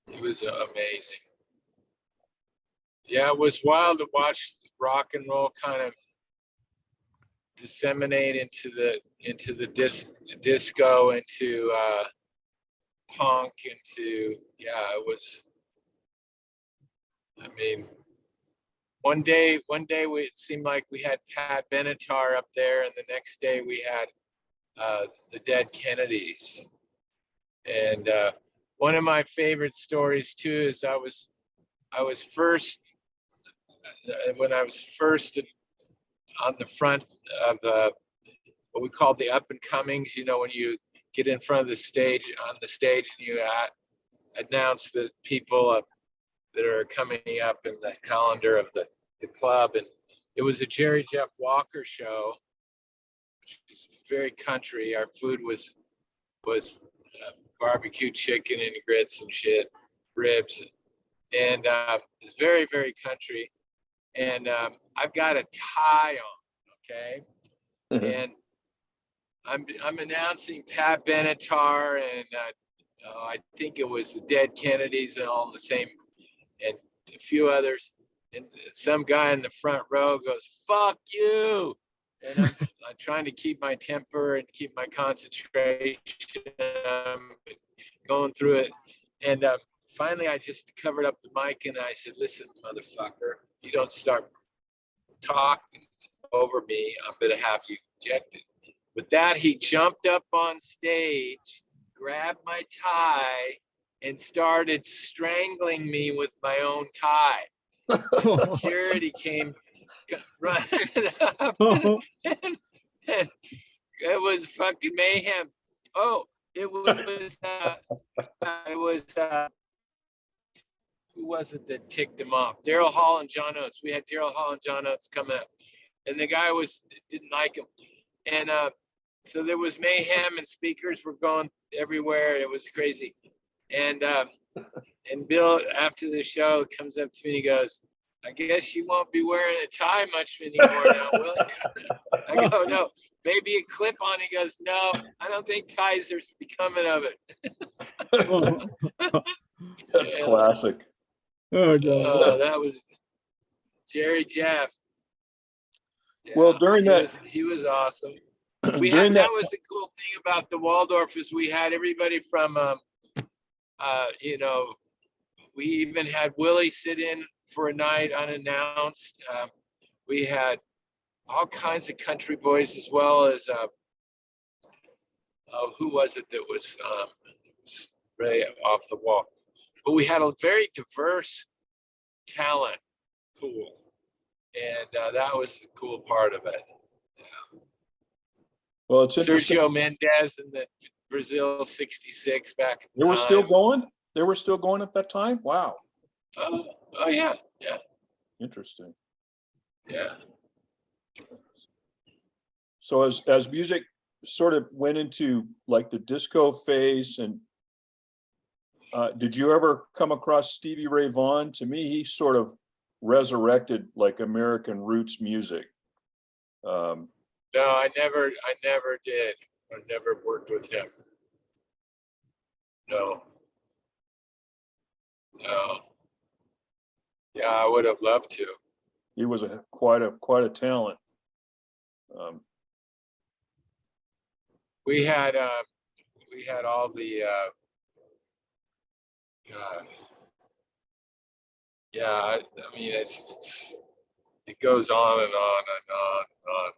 he was amazing. Yeah, it was wild to watch rock and roll kind of disseminate into the disco, into punk, into it was. One day it seemed like we had Pat Benatar up there, and the next day we had the Dead Kennedys. And one of my favorite stories too is I was first when I was first on the front of what we called the up and comings. When you get in front of the stage on the stage and you announce the people that are coming up in the calendar of the club. And it was a Jerry Jeff Walker show, which is very country. Our food was barbecue chicken and grits and shit, ribs, and it's very, very country. And I've got a tie on, okay, and I'm announcing Pat Benatar and I think it was the Dead Kennedys and all in the same, and a few others. And some guy in the front row goes, "Fuck you!" And I'm trying to keep my temper and keep my concentration, going through it. And finally, I just covered up the mic and I said, "Listen, motherfucker, you don't start talking over me, I'm gonna have you ejected." With that, he jumped up on stage, grabbed my tie, and started strangling me with my own tie. And security came running up, and it was fucking mayhem. Oh, it was who was it that ticked him off? Daryl Hall and John Oates. We had Daryl Hall and John Oates coming up, and the guy didn't like him, and so there was mayhem, and speakers were going everywhere. It was crazy, and Bill, after the show, comes up to me and he goes, "I guess you won't be wearing a tie much anymore now, will you?" I go, "No, maybe a clip on." He goes, "No, I don't think ties are becoming of it." Yeah. Classic. Oh, God. That was Jerry Jeff. Yeah, Well, during that, he was awesome. during that, That was the cool thing about the Waldorf is we had everybody from we even had Willie sit in for a night unannounced. We had all kinds of country boys as well as who was it that was really off the wall. But we had a very diverse talent pool, and that was the cool part of it. Yeah. well, it's interesting. Sergio Mendes in the Brazil '66 back. They were still going. They were still going at that time. Wow. Oh yeah, yeah, Interesting. yeah. So as music sort of went into like the disco phase, and did you ever come across Stevie Ray Vaughan? To me, he sort of resurrected like American roots music. No, I never did. I never worked with him. No. Yeah, I would have loved to. He was quite a talent. We had we had all the yeah, I mean it goes on and on and on and on.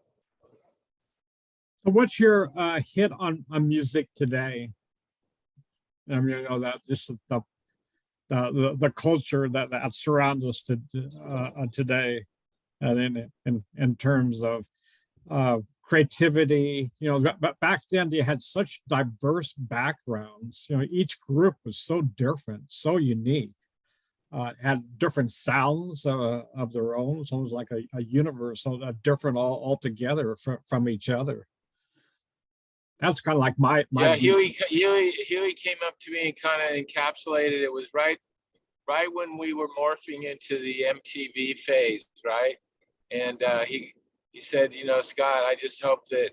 So what's your hit on music today? I mean, you know, that just the culture that surrounds us today, and in terms of creativity, you know, but back then they had such diverse backgrounds. You know, each group was so different, so unique. Had different sounds of their own. So it was like a universe, so different altogether from each other. That's kind of like my Yeah, Huey came up to me and kind of encapsulated. It was right when we were morphing into the MTV phase, right? And he said, you know, Scott, I just hope that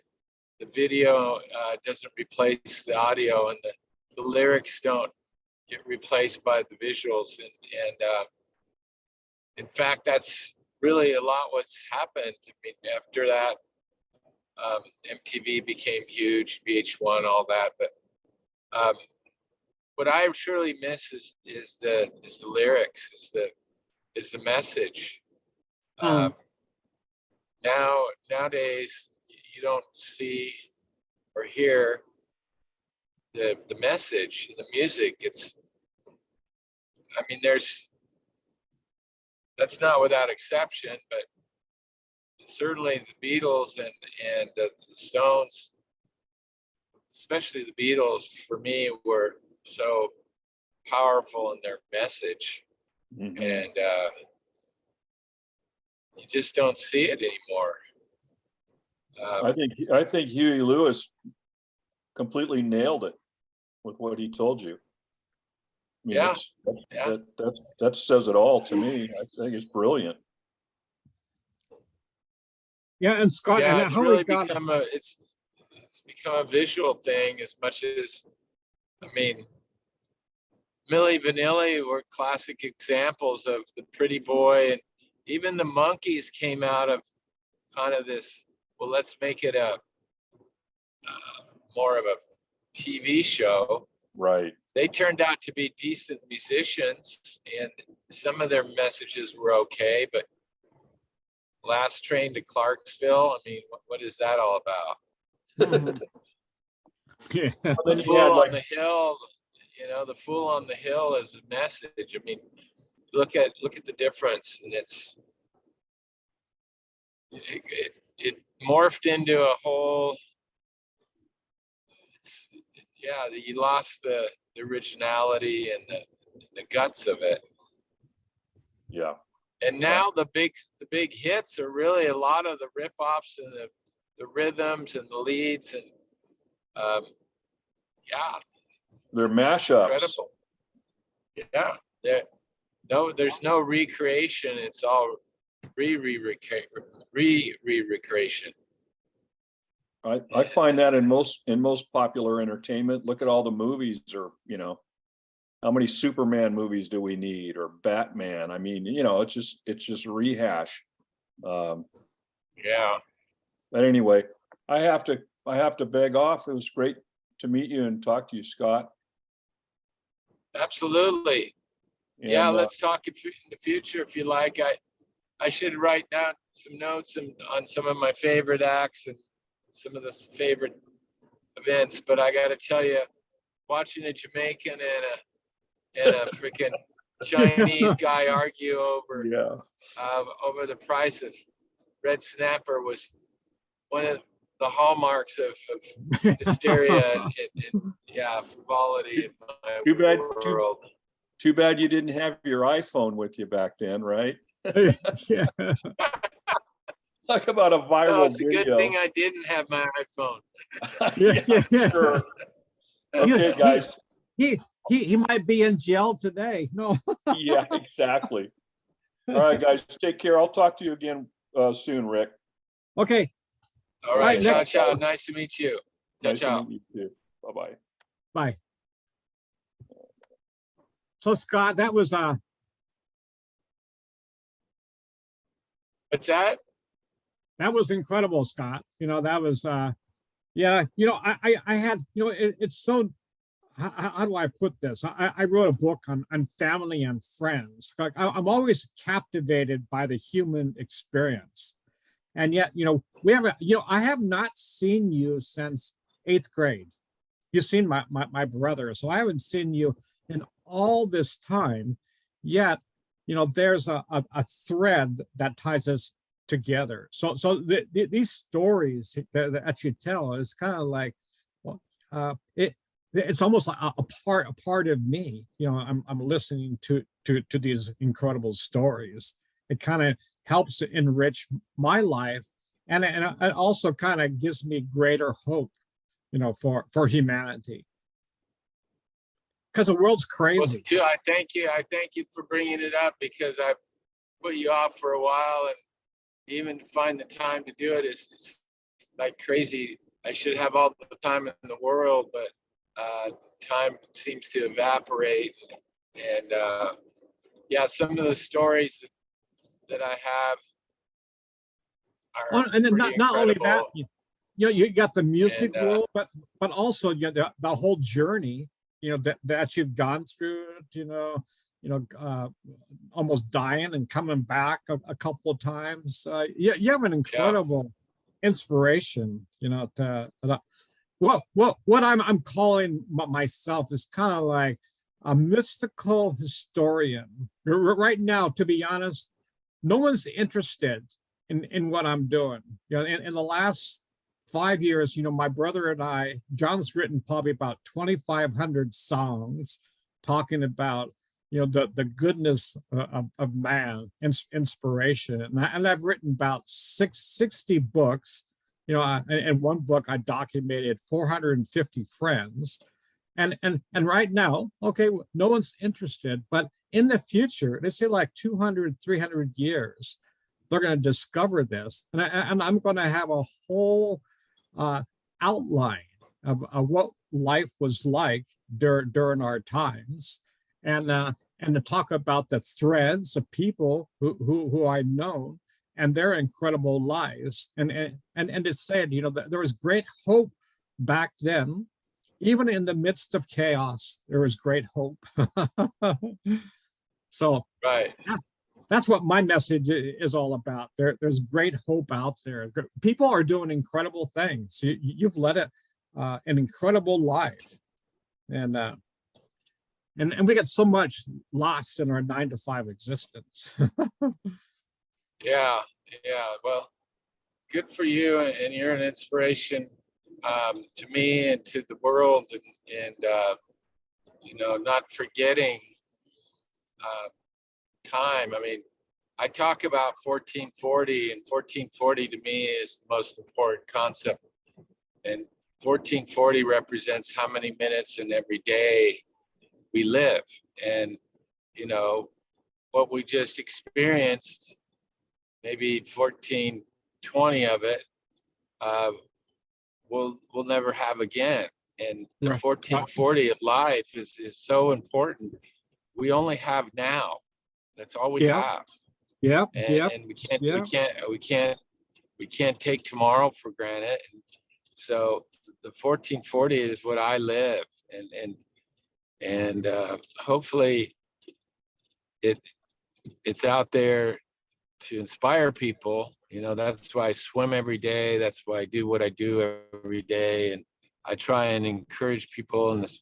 the video doesn't replace the audio, and the lyrics don't get replaced by the visuals. And in fact, that's really a lot what's happened. I mean, after that, MTV became huge, VH1, all that. But what I surely miss is the lyrics, is the message. Nowadays, you don't see or hear the message in the music. I mean, that's not without exception, but certainly the Beatles and the Stones, especially the Beatles, for me, were so powerful in their message. Mhm. And you just don't see it anymore. I think Huey Lewis completely nailed it with what he told you. I mean, Yeah. that says it all to me. I think it's brilliant. Yeah, and Scott, Yeah, and it's how really we got become it's become a visual thing as much as, I mean, Milli Vanilli were classic examples of the pretty boy, and even the Monkees came out of kind of this, well, let's make it a more of a TV show. Right. They turned out to be decent musicians, and some of their messages were okay, but Last Train to Clarksville, I mean, what is that all about? yeah. Then The you had Fool like on the Hill, you know, the Fool on the Hill is a message. I mean, look at the difference, and it morphed into a whole. Yeah, you lost the originality and the guts of it. yeah. And now the big hits are really a lot of the rip-offs and the rhythms and the leads, and yeah, They're it's mashups. incredible. Yeah, there's no recreation. It's all recreation. I find that in most popular entertainment. Look at all the movies, or you know, how many Superman movies do we need, or Batman? I mean, you know, it's just rehash. Yeah. But anyway, I have to beg off. It was great to meet you and talk to you, Scott. Absolutely. And, Yeah, let's talk in the future if you like. I should write down some notes on some of my favorite acts and some of the favorite events, but I got to tell you, watching a Jamaican and a freaking Chinese guy argue over the price of red snapper was one of the hallmarks of hysteria and yeah, frivolity in my world. Too bad you didn't have your iPhone with you back then, right? Yeah. Talk about a viral It's a video. good thing I didn't have my iPhone. Yeah, sure. Okay, guys. He might be in jail today. No. Yeah, exactly. All right, guys, take care. I'll talk to you again soon, Rick. Okay. All right, Right, ciao. Nice to meet you. Nice Ciao. to meet you too. Bye-bye. Bye. So Scott, that was What's that? incredible, Scott. You know, that was Yeah, I had, it's so, how do I put this? I wrote a book on family and friends. Like I'm always captivated by the human experience. And yet, we haven't, I have not seen you since eighth grade. You've seen my brother. So I haven't seen you in all this time. Yet, there's a thread that ties us together. So these stories that you tell is kind of like, well, it's almost like a part of me. I'm listening to these incredible stories. It kind of helps enrich my life, and it also kind of gives me greater hope, for humanity, because the world's Well, crazy. too, I thank you. I thank you for bringing it up because I've put you off for a while, and even to find the time to do it is like crazy. I should have all the time in the world, but time seems to evaporate. And yeah, some of the stories that I have Well, are and then pretty not only that, incredible. you got the music And world, but also the whole journey, that you've gone through, almost dying and coming back a couple of times. You have an yeah, incredible inspiration, what I'm calling myself is kind of like a mystical historian. Right now, to be honest, no one's interested in what I'm doing. In the last 5 years, my brother and I, John's written probably about 2,500 songs talking about, the goodness of man, inspiration. And I've written about 60 books. In one book, I documented 450 friends. And right now, okay, no one's interested, but in the future, they say like 200, 300 years, they're going to discover this. And I'm going to have a whole uh, outline of what life was like during our times. And to talk about the threads of people who I know and their incredible lives. And it said, there was great hope back then. Even in the midst of chaos, there was great hope. So right. that's what my message is all about. There's great hope out there. People are doing incredible things. You've led an incredible life, and and we get so much lost in our 9 to 5 existence. Yeah, yeah. Well, good for you, and you're an inspiration to me and to the world, and not forgetting uh, time. I mean, I talk about 1440, and 1440 to me is the most important concept. And 1440 represents how many minutes in every day we live. And, what we just experienced, maybe 1420 of it, we'll never have again. And the Right. 1440 of life is so important. We only have now. That's all we Yeah, have. yeah, yeah, And yeah. we can't take tomorrow for granted. And so the 1440 is what I live, and hopefully it's out there to inspire people. That's why I swim every day. That's why I do what I do every day, and I try and encourage people in the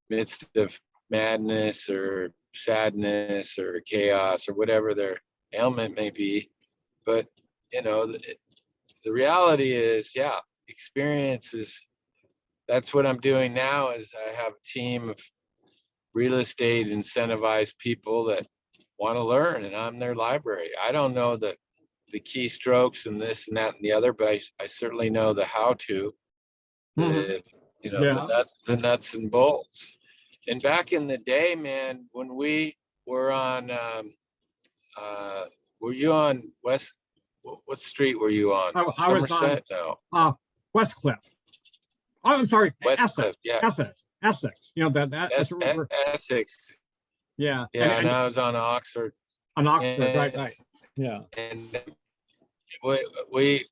midst of madness or sadness or chaos or whatever their ailment may be. But the reality is, yeah, experiences. That's what I'm doing now. Is I have a team of real estate incentivized people that want to learn, and I'm their library. I don't know the keystrokes and this and that and the other, but I certainly know the how to, Mhm. the Yeah. the nuts and bolts. And back in the day, man, when we were on, were you on West? What street were you on? I was on Somerset? No, Westcliff. Oh, I'm sorry, Essex, Westcliff. Yeah, Essex. That's Essex. yeah, Yeah, and and I was on Oxford, on Oxford, right, and right. Yeah. and we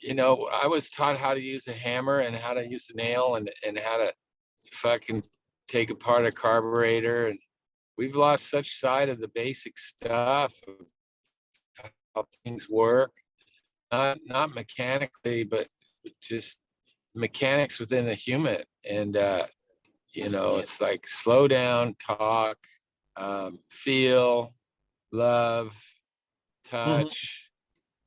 you know, I was taught how to use a hammer and how to use a nail and how to fucking take apart a carburetor. And we've lost such sight of the basic stuff of how things work, not mechanically, but just mechanics within the human. And, you know, it's like slow down, talk, feel, love, touch.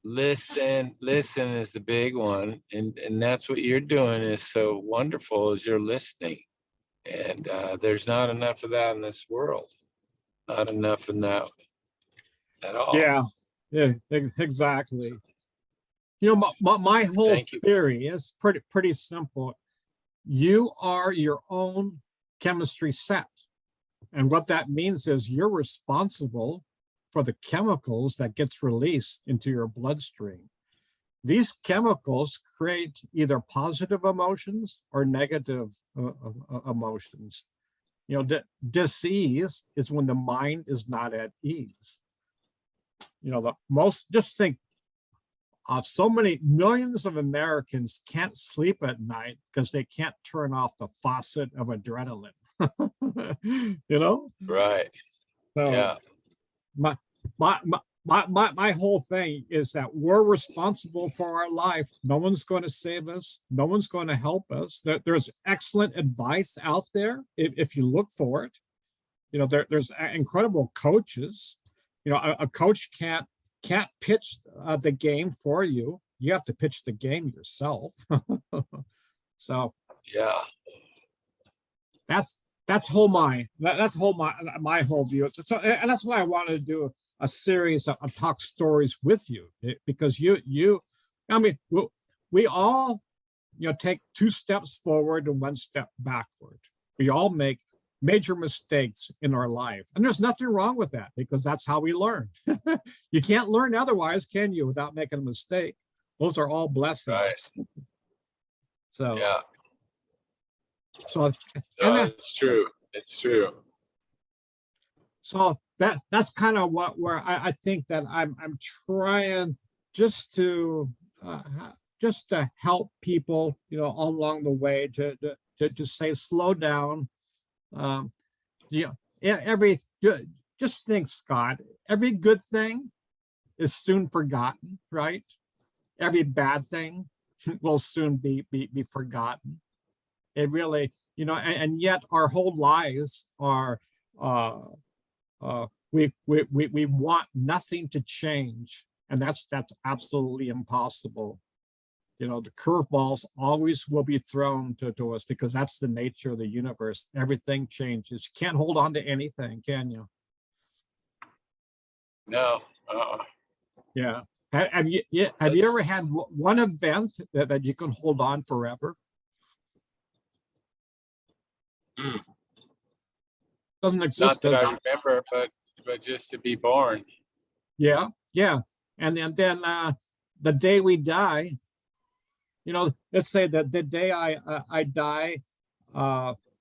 Listen is the big one, and that's what you're doing is so wonderful, is you're listening. And there's not enough of that in this world, not enough in that at all. Yeah, exactly. You know, my whole Thank you. theory is pretty simple. You are your own chemistry set, and what that means is you're responsible for the chemicals that gets released into your bloodstream. These chemicals create either positive emotions or negative emotions. You know, disease is when the mind is not at ease. You know, just think of so many millions of Americans can't sleep at night because they can't turn off the faucet of adrenaline. You know? Right. So, Yeah. My whole thing is that we're responsible for our life. No one's going to save us. No one's going to help us. There's excellent advice out there if you look for it. You know, there's incredible coaches. You know, a coach can't pitch the game for you. You have to pitch the game yourself. So Yeah. that's my whole view. So, and that's why I wanted to do a series of talk stories with you, because I mean, we all, you know, take 2 steps forward and 1 step backward. We all make major mistakes in our life, and there's nothing wrong with that, because that's how we learn. You can't learn otherwise, can you, without making a mistake? Those are all blessings. Right. So Yeah. so No, it's true. It's true. So that's kind of where I think that I'm trying just to help people, you know, along the way to say slow down. You know, just think, Scott, every good thing is soon forgotten, right? Every bad thing will soon be forgotten. It really, you know, and yet our whole lives are we want nothing to change, and that's absolutely impossible. You know, the curveballs always will be thrown to us, because that's the nature of the universe. Everything changes. You can't hold on to anything, can you? No. Yeah. Have you ever had one event that you can hold on forever? Doesn't exist. Not that I remember, but just to be born. Yeah. And then the day we die, you know, let's say that the day I die,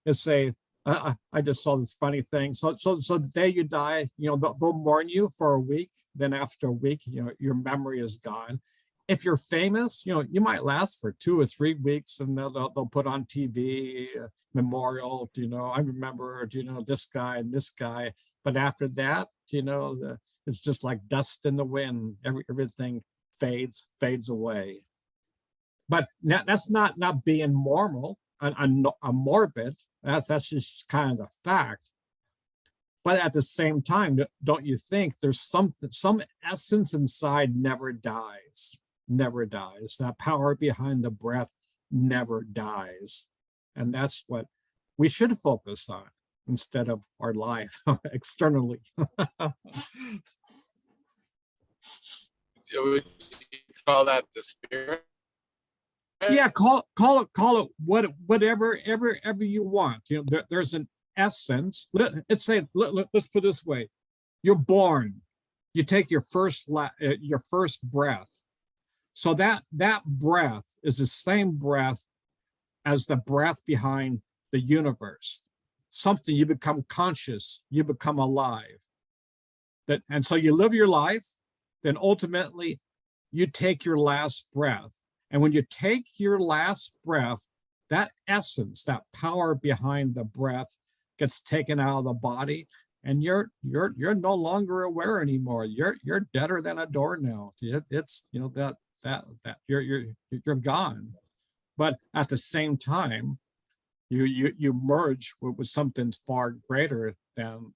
let's say I just saw this funny thing. So the day you die, you know, they'll mourn you for a week. Then after a week, you know, your memory is gone. If you're famous, you know, you might last for 2 or 3 weeks, and they'll put on TV memorial. You know, I remember, you know, this guy and this guy. But after that, you know, it's just like dust in the wind. Everything fades away. But that's not being moral, a morbid. That's just kind of a fact. But at the same time, don't you think there's some essence inside never dies? Never dies. That power behind the breath never dies. And that's what we should focus on instead of our life externally. Would you call that the spirit? Yeah, call it whatever you want. You know, there's an essence. Let's put it this way: you're born, you take your first breath. So that breath is the same breath as the breath behind the universe. Something you become conscious, you become alive. And so you live your life, then ultimately you take your last breath. And when you take your last breath, that essence, that power behind the breath gets taken out of the body, and you're no longer aware anymore. You're deader than a doornail. It's, you know, that you're gone. But at the same time, you merge with something far greater than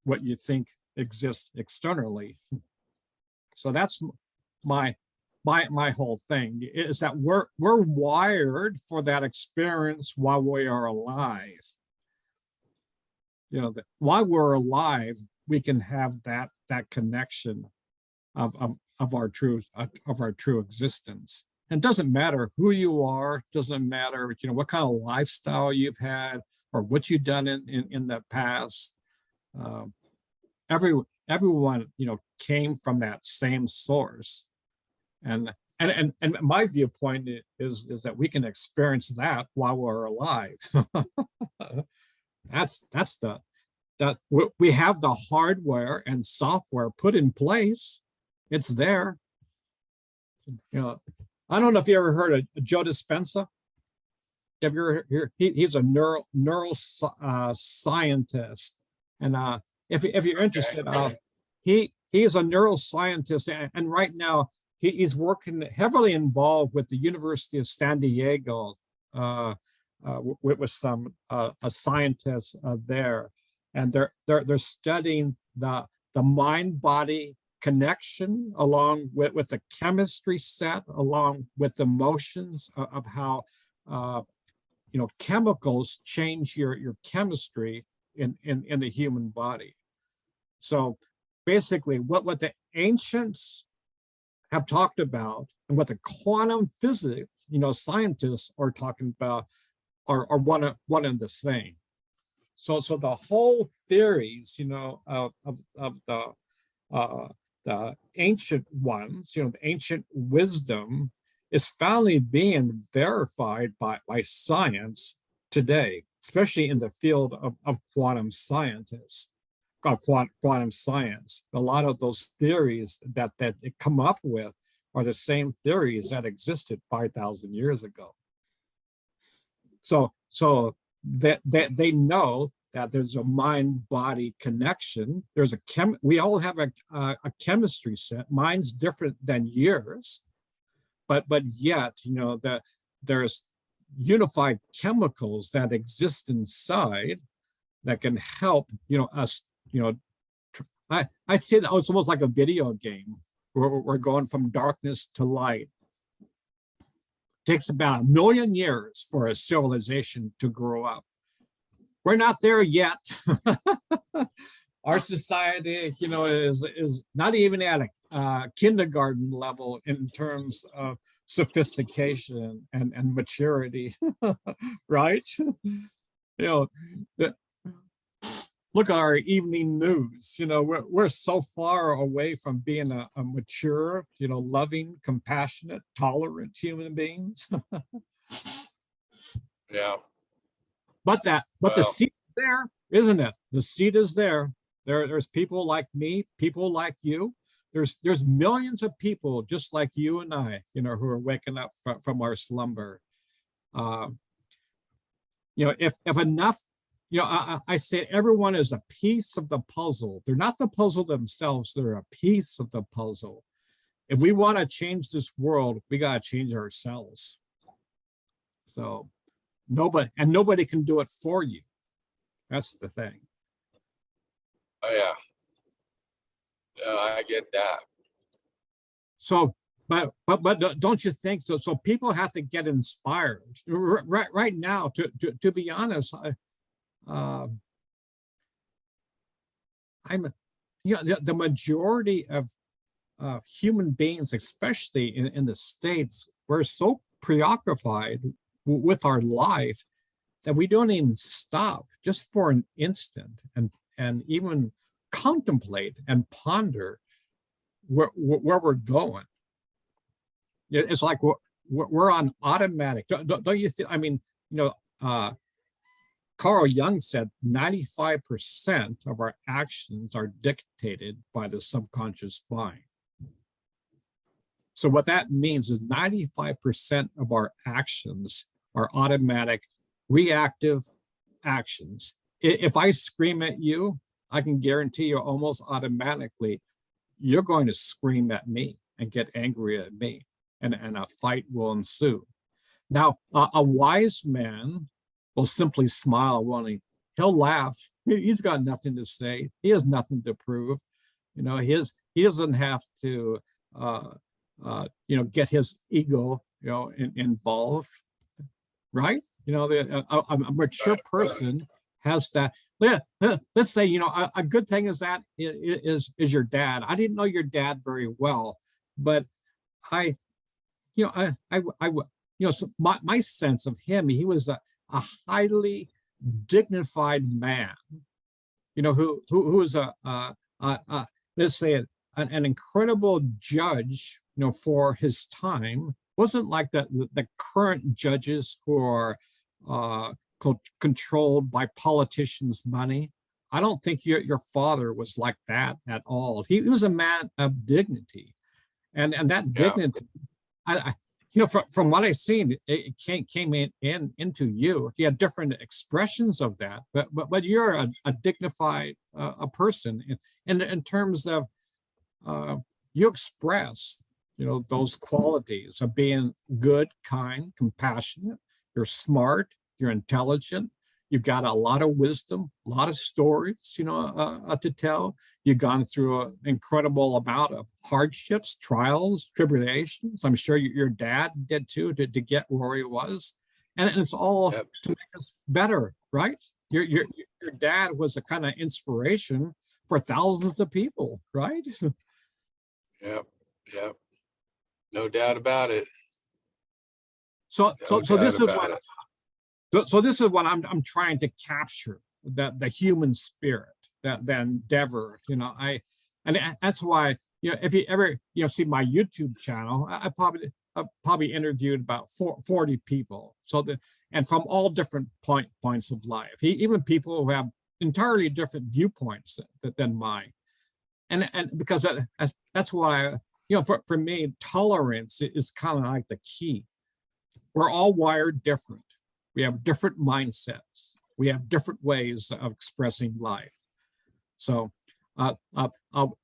what you think exists externally. So that's my whole thing, is that we're wired for that experience while we are alive. You know, that while we're alive, we can have that connection of our true existence. And it doesn't matter who you are, doesn't matter, you know, what kind of lifestyle you've had or what you've done in the past. Everyone, you know, came from that same source. And my viewpoint is that we can experience that while we're alive. That's that we have the hardware and software put in place. It's there. You know, I don't know if you ever heard of Joe Dispenza. Have you ever heard? He's a neuroscientist, and if you're interested, he's a neuroscientist, and right now he's working heavily involved with the University of San Diego, with some scientists there, and they're studying the mind-body connection along with the chemistry set, along with the emotions of how you know, chemicals change your chemistry in the human body. So basically what the ancients have talked about and what the quantum physics, you know, scientists are talking about are one and the same. So the whole theories, you know, of the ancient ones, you know, the ancient wisdom is finally being verified by science today, especially in the field of quantum scientists, quantum science. A lot of those theories that it come up with are the same theories that existed 5,000 years ago. So that they know that there's a mind-body connection. There's we all have a chemistry set. Mine's different than yours, but yet, you know, that there's unified chemicals that exist inside that can help, you know, us, you know. I see it, it's almost like a video game where we're going from darkness to light. It takes about 1 million years for a civilization to grow up. We're not there yet. Our society, you know, is not even at a kindergarten level in terms of sophistication and maturity, right? You know, look at our evening news. You know, we're so far away from being a mature, you know, loving, compassionate, tolerant human beings. Yeah. But the seed is there, isn't it? The seed is there. There's people like me, people like you. There's millions of people just like you and I, you know, who are waking up from our slumber. You know, if enough, you know, I say everyone is a piece of the puzzle. They're not the puzzle themselves. They're a piece of the puzzle. If we want to change this world, we got to change ourselves. So nobody can do it for you. That's the thing. Oh yeah. I get that. So, but don't you think so? So people have to get inspired right now. To be honest, I'm, you know, the majority of human beings, especially in the States, we're so preoccupied with our life that we don't even stop just for an instant and even contemplate and ponder where we're going. It's like we're on automatic. Don't you think? I mean, you know, Carl Jung said 95% of our actions are dictated by the subconscious mind. So what that means is 95% of our actions are automatic, reactive actions. If I scream at you, I can guarantee you almost automatically, you're going to scream at me and get angry at me, and a fight will ensue. Now, a wise man will simply smile, won't he? He'll laugh. He's got nothing to say. He has nothing to prove. He doesn't have to, get his ego, involved, right? A mature person has that. Let's say, a good thing is that is your dad. I didn't know your dad very well, but I, so my sense of him, he was a highly dignified man, who was let's say an incredible judge, for his time. Wasn't like the current judges who are controlled by politicians' money. I don't think your father was like that at all. He was a man of dignity, and that dignity, from what I've seen, it came into you. You had different expressions of that, but you're a dignified a person in terms of you express those qualities of being good, kind, compassionate. You're smart, you're intelligent, you've got a lot of wisdom, a lot of stories, to tell. You've gone through an incredible amount of hardships, trials, tribulations. I'm sure your dad did too, to get where he was. And it's all to make us better, right? Your dad was a kind of inspiration for thousands of people, right? Yep. No doubt about it. So this is what I'm trying to capture, the human spirit, the endeavor. And that's why, if you ever see my YouTube channel, I probably interviewed about 40 people. And from all different points of life, even people who have entirely different viewpoints than mine. And because that's why, for me, tolerance is kind of like the key. We're all wired different. We have different mindsets. We have different ways of expressing life. So a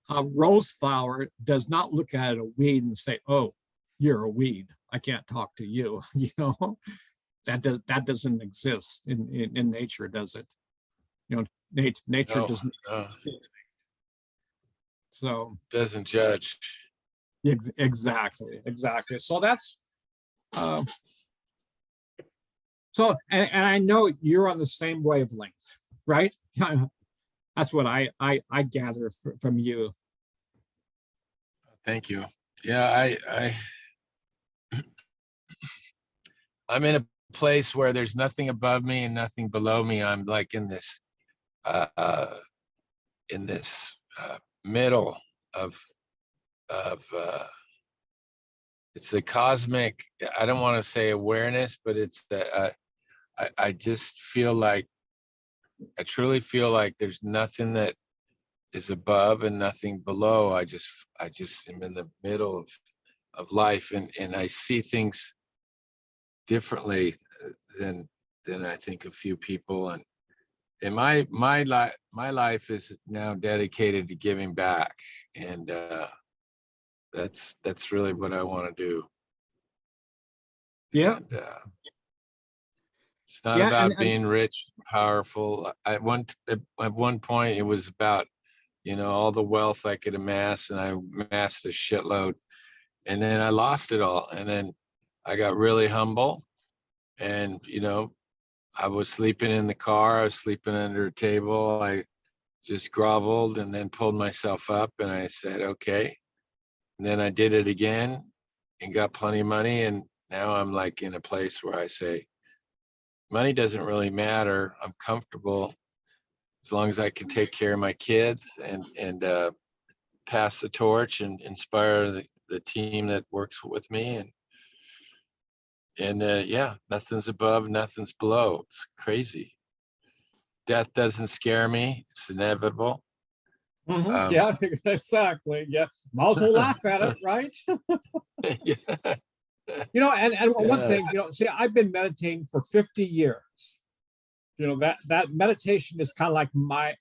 rose flower does not look at a weed and say, "Oh, you're a weed. I can't talk to you." That doesn't exist in nature, does it? Nature doesn't. So doesn't judge. Exactly. So that's so, and I know you're on the same wavelength, right? That's what I gather from you. Thank you. Yeah, I'm in a place where there's nothing above me and nothing below me. I'm like in this middle of it's the cosmic, I don't want to say awareness, but it's I just feel like, I truly feel like there's nothing that is above and nothing below. I just am in the middle of life, and I see things differently than I think a few people. And my life is now dedicated to giving back, and that's really what I want to do. Yeah. And, it's not about being rich, powerful. At one point, it was about, all the wealth I could amass, and I amassed a shitload, and then I lost it all. And then I got really humble, and, I was sleeping in the car, I was sleeping under a table. I just groveled and then pulled myself up, and I said, okay. And then I did it again and got plenty of money. And now I'm like in a place where I say, money doesn't really matter. I'm comfortable as long as I can take care of my kids and pass the torch and inspire the team that works with me. And yeah, nothing's above, nothing's below. It's crazy. Death doesn't scare me. It's inevitable. Yeah, exactly. Yeah, might as well laugh at it, right? Yeah. And one Yeah. thing, see, I've been meditating for 50 years. That meditation is kind of like my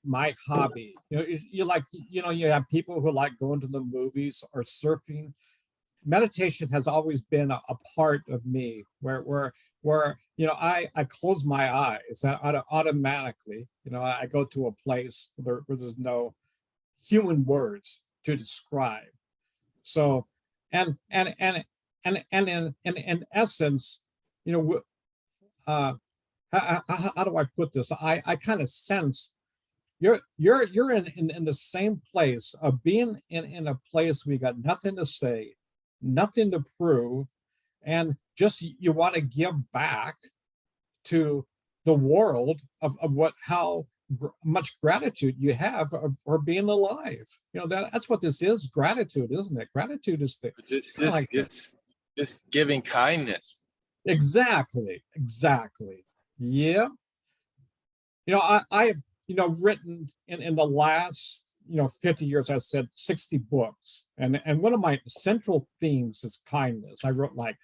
hobby. You like, you have people who like going to the movies or surfing. Meditation has always been a part of me where I close my eyes automatically. I go to a place where there's no human words to describe. So, and in essence, uh, how do I put this? I kind of sense you're in the same place of being in a place where you got nothing to say, nothing to prove, and just you want to give back to the world of how much gratitude you have for being alive. That's what this is, gratitude, isn't it? Gratitude is the Just, kind of just, like it's just giving kindness. exactly. Yeah. I've written in the last 50 years, I said 60 books, and one of my central themes is kindness. I wrote like,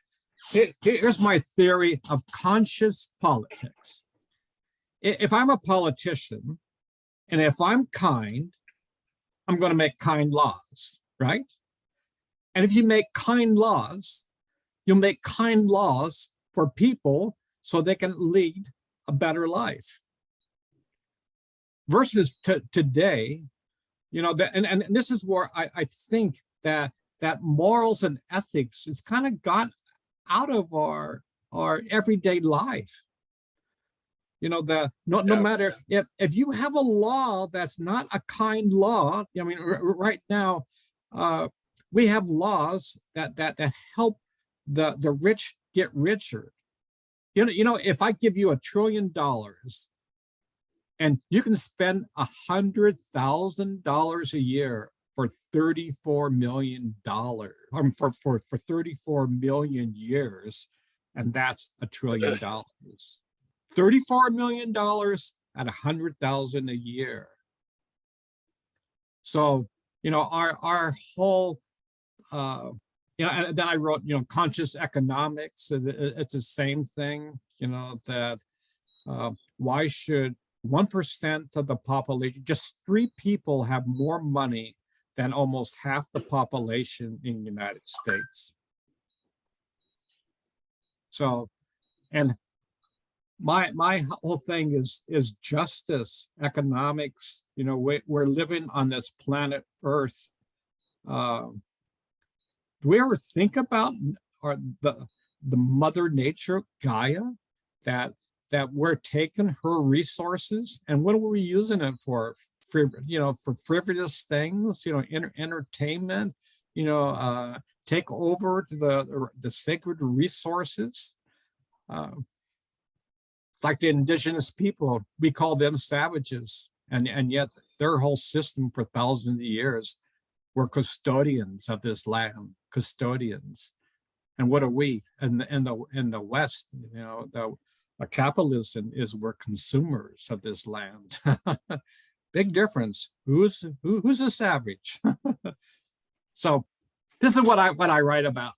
here's my theory of conscious politics. If I'm a politician and if I'm kind, I'm going to make kind laws, right? And if you make kind laws, you'll make kind laws for people so they can lead a better life. Versus today, and this is where I think that morals and ethics is kind of got out of our everyday life. No matter if you have a law that's not a kind law. I mean, right now, we have laws that help the rich get richer. If I give you $1 trillion and you can spend $100,000 a year for $34 million, for 34 million years, and that's $1 trillion. $34 million at 100,000 a year. So, our whole, and then I wrote, conscious economics. It's the same thing, that why should 1% of the population, just 3 people, have more money than almost half the population in the United States? So, and my whole thing is justice, economics. We're living on this planet Earth. Do we ever think about the Mother Nature, Gaia, that we're taking her resources, and what are we using it for? For frivolous things, entertainment, take over the sacred resources. It's like the indigenous people, we call them savages, and yet their whole system for thousands of years were custodians of this land, custodians. And what are we in the West? The capitalism is we're consumers of this land. Big difference. Who's a savage? So this is what I write about.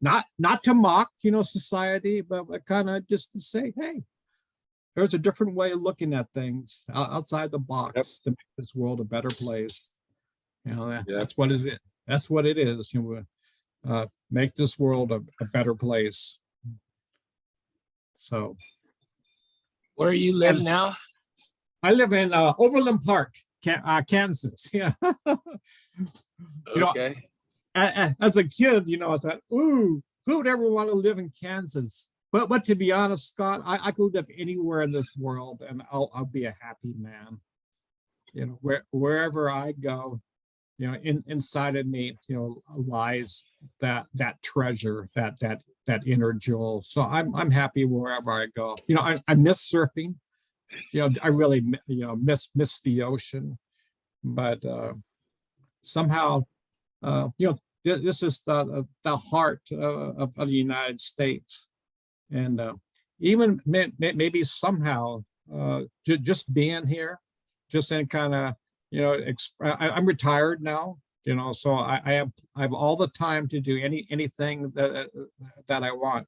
Not to mock, society, but kind of just to say, hey, there's a different way of looking at things outside the box to make this world a better place. That's what is it. That's what it is. Make this world a better place. So, where do you live now? I live in Overland Park, Kansas. Yeah. Okay. As a kid, I thought, ooh, who would ever want to live in Kansas? But to be honest, Scott, I could live anywhere in this world, and I'll be a happy man. Wherever I go, inside of me, lies that treasure, that inner jewel. So I'm happy wherever I go. I miss surfing. I really miss the ocean, but somehow, this is the heart of the United States, and even maybe somehow, just being here, just in kind of I'm retired now, so I have all the time to do anything that I want.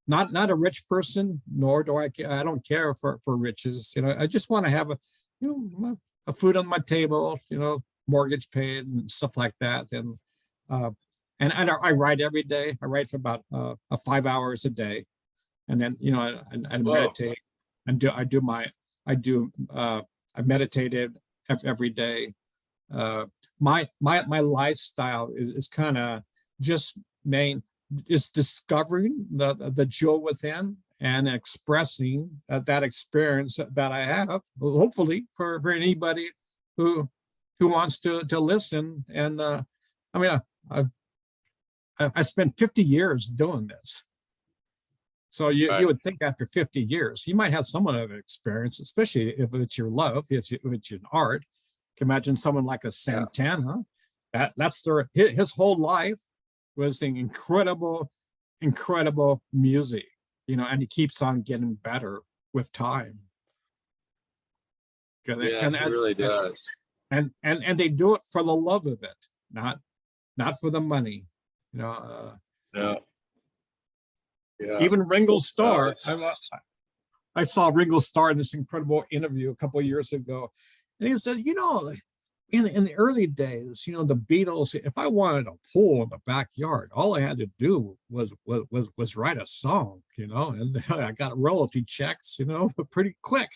Not a rich person, nor do I don't care for riches. I just want to have a food on my table, mortgage paid and stuff like that. Uh, I write every day. I write for about 5 hours a day, and then I Whoa. meditate and I meditated every day. My lifestyle is kind of just is discovering the jewel within and expressing that experience that I have, hopefully for anybody who wants to listen. And I mean, I spent 50 years doing this. So you would think after 50 years, you might have somewhat of an experience, especially if it's your love, if it's an art. You can imagine someone like a Santana, that's his whole life was an incredible music, and he keeps on getting better with time. Yeah, it really does. And they do it for the love of it, not for the money. No. Yeah. Even Ringo Starr. I saw Ringo Starr in this incredible interview a couple of years ago, and he said, in the early days, the Beatles, if I wanted a pool in the backyard, all I had to do was write a song, and I got royalty checks, pretty quick.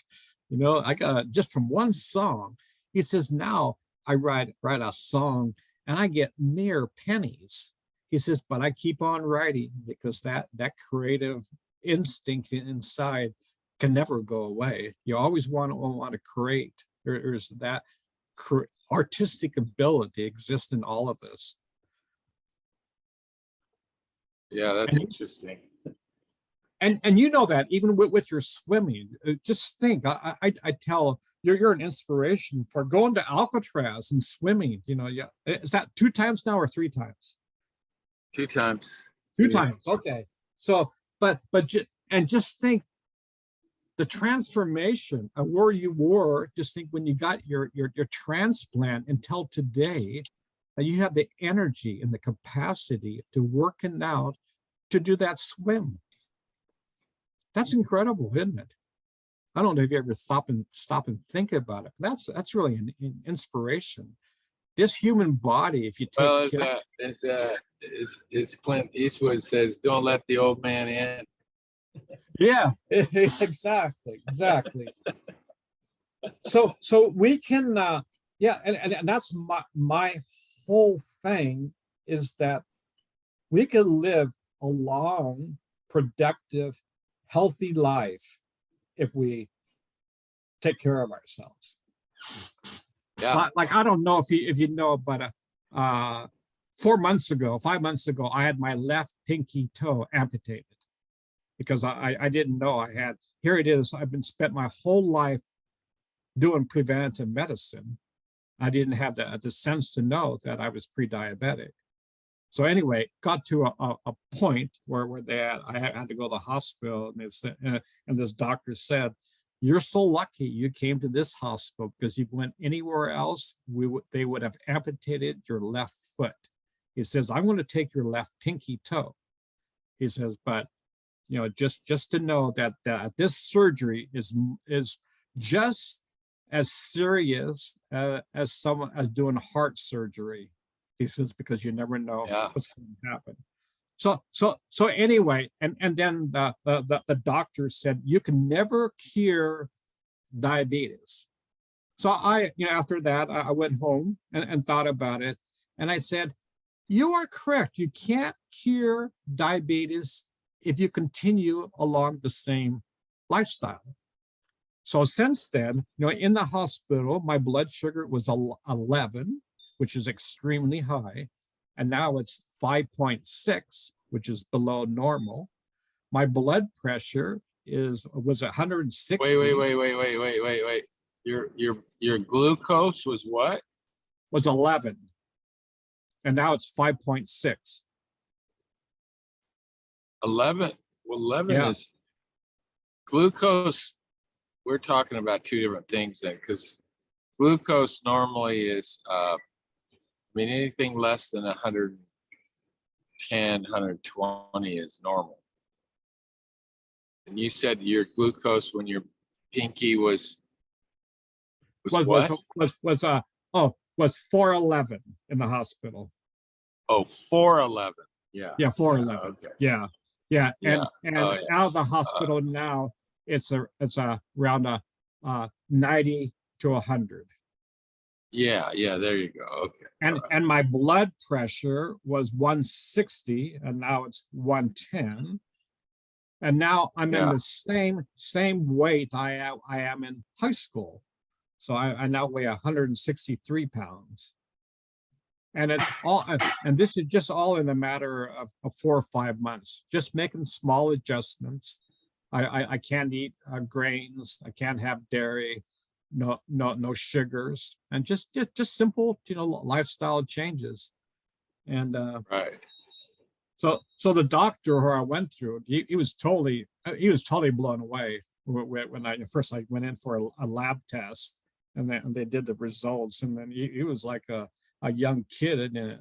I got just from one song. He says, now I write a song and I get mere pennies. He says, but I keep on writing because that creative instinct inside can never go away. You always want to create. There's that artistic ability exists in all of us. Yeah, that's interesting. And that even with your swimming, just think. I tell you're an inspiration for going to Alcatraz and swimming. Is that 2 times now or 3 times? 2 times. 2 times. Okay. So, just think the transformation of where you were. Just think when you got your transplant until today, and you have the energy and the capacity to working out to do that swim. That's incredible, isn't it? I don't know if you ever stop and think about it. That's really an inspiration. This human body, if you take as Clint Eastwood says, don't let the old man in. Yeah, exactly. So we can, and that's my whole thing is that we can live a long, productive, healthy life if we take care of ourselves. Yeah. Like I don't know if you know, but 5 months ago, I had my left pinky toe amputated because I didn't know I had. Here it is. I've been spent my whole life doing preventive medicine. I didn't have the sense to know that I was pre-diabetic. So anyway, got to a point where I had to go to the hospital, and this doctor said, "You're so lucky you came to this hospital because if you went anywhere else, they would have amputated your left foot." He says, "I'm going to take your left pinky toe." He says, "But just to know that this surgery is just as serious as doing heart surgery." He says, because you never know what's going to happen. So anyway, and then the doctor said you can never cure diabetes. So after that I went home and thought about it, and I said, you are correct. You can't cure diabetes if you continue along the same lifestyle. So since then, in the hospital, my blood sugar was 11, which is extremely high. And now it's 5.6, which is below normal. My blood pressure was 160. Wait. Your glucose was what? Was 11. And now it's 5.6. 11. Well, 11 is glucose. We're talking about 2 different things then, because glucose normally is, I mean, anything less than 110, 120 is normal. And you said your glucose when your pinky was what? Was 411 in the hospital. Oh, 411. Yeah. Yeah, 411. Okay. Yeah. Yeah. And Oh, yeah. out of the hospital now, it's around 90 to 100. Yeah, there you go. Okay. And my blood pressure was 160, and now it's 110. And now I'm in the same weight I am in high school. So I now weigh 163 pounds. And it's all, and this is just all in a matter of 4 or 5 months, just making small adjustments. I can't eat grains. I can't have dairy, no sugars, and just simple, lifestyle changes. And Right. So the doctor who I went through, he was totally blown away when I first went in for a lab test, and they did the results, and then he was like a young kid in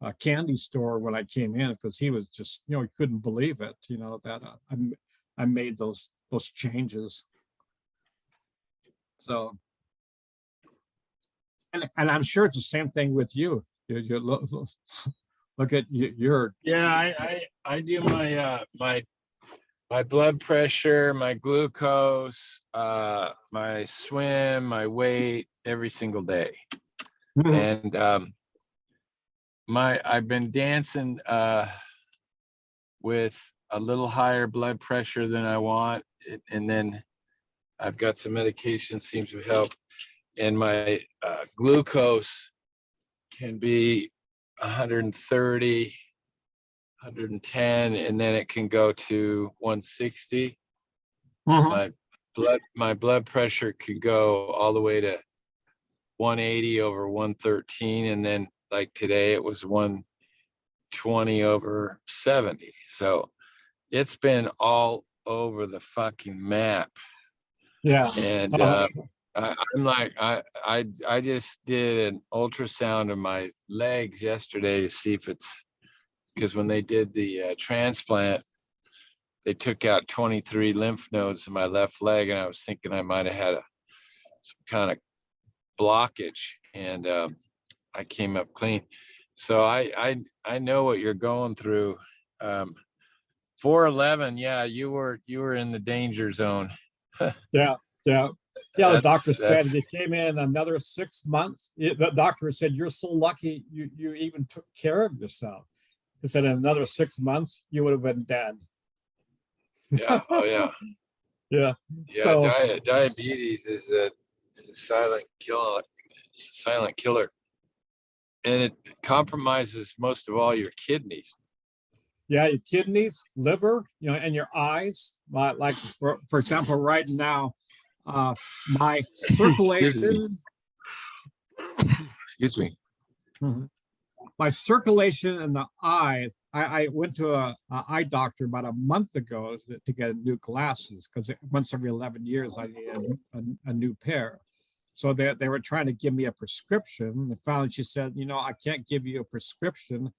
a candy store when I came in, because he was just, he couldn't believe it, that I made those changes. So, and I'm sure it's the same thing with you. You look at your. Yeah, I do my my blood pressure, my glucose, my swim, my weight every single day. And I've been dancing with a little higher blood pressure than I want, and then I've got some medication seems to help, and my glucose can be 130, 110, and then it can go to 160. My blood pressure could go all the way to 180 over 113, and then like today it was 120 over 70. So it's been all over the fucking map. Yeah. And I'm like, I just did an ultrasound of my legs yesterday to see if it's, because when they did the transplant, they took out 23 lymph nodes in my left leg, and I was thinking I might have had some kind of blockage, and I came up clean. So I know what you're going through. 411, yeah, you were in the danger zone. Yeah. The doctor said if you came in another 6 months, the doctor said, you're so lucky you even took care of yourself. He said in another 6 months, you would have been dead. Yeah. Oh, yeah. Yeah. Yeah. So, diabetes is a silent killer. It's a silent killer. And it compromises most of all your kidneys. yeah, your kidneys, liver, and your eyes. Like for example, right now, my circulation. Excuse me. My circulation in the eyes. I went to a eye doctor about a month ago to get new glasses, because once every 11 years I need a new pair. So they were trying to give me a prescription, and finally she said, I can't give you a prescription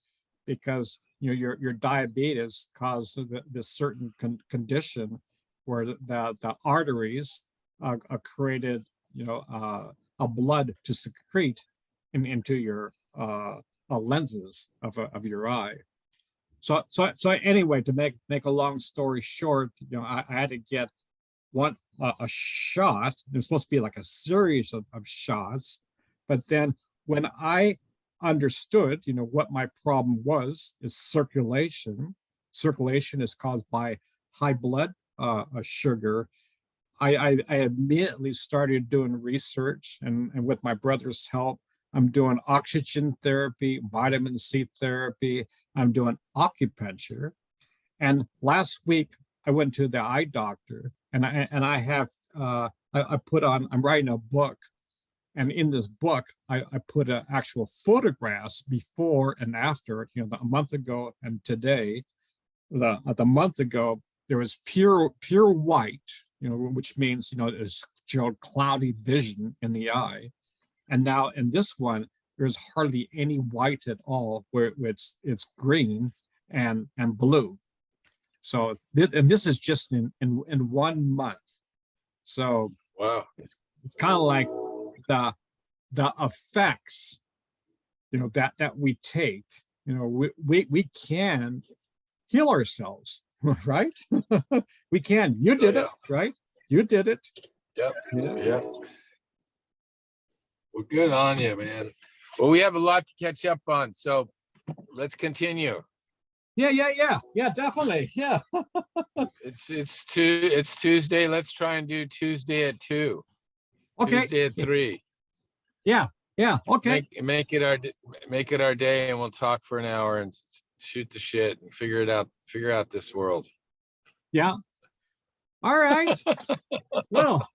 because your diabetes caused this certain condition where the arteries created a blood to secrete into your lenses of your eye. So anyway, to make a long story short, I had to get a shot. There's supposed to be like a series of shots, but then when I understood, what my problem was, is circulation. Circulation is caused by high blood sugar. I immediately started doing research, and with my brother's help, I'm doing oxygen therapy, vitamin C therapy. I'm doing acupuncture. And last week I went to the eye doctor, and I have I'm writing a book, and in this book I put actual photographs before and after, a month ago and today. The month ago there was pure white, which means it's cloudy vision in the eye. And now in this one, there's hardly any white at all, where it's green and blue. So this is just in 1 month. So Wow. it's kind of like the effects, that we take. We can heal ourselves, right? We can. You did it, right? You did it. Yep. Yeah. Well, good on you, man. Well, we have a lot to catch up on, so let's continue. Yeah, definitely. Yeah. It's Tuesday. Let's try and do Tuesday at 2. Okay. Tuesday at 3. Yeah. Okay. Make it our day, and we'll talk for an hour and shoot the shit and figure out this world. Yeah. All right. Well,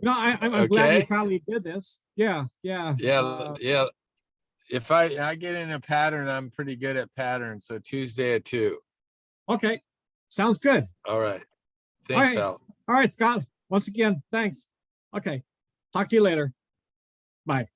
I'm glad we finally did this. Yeah. Yeah. If I get in a pattern, I'm pretty good at patterns. So Tuesday at 2. Okay. Sounds good. All right. Thanks, pal. All right, Scott. Once again, thanks. Okay. Talk to you later. Bye.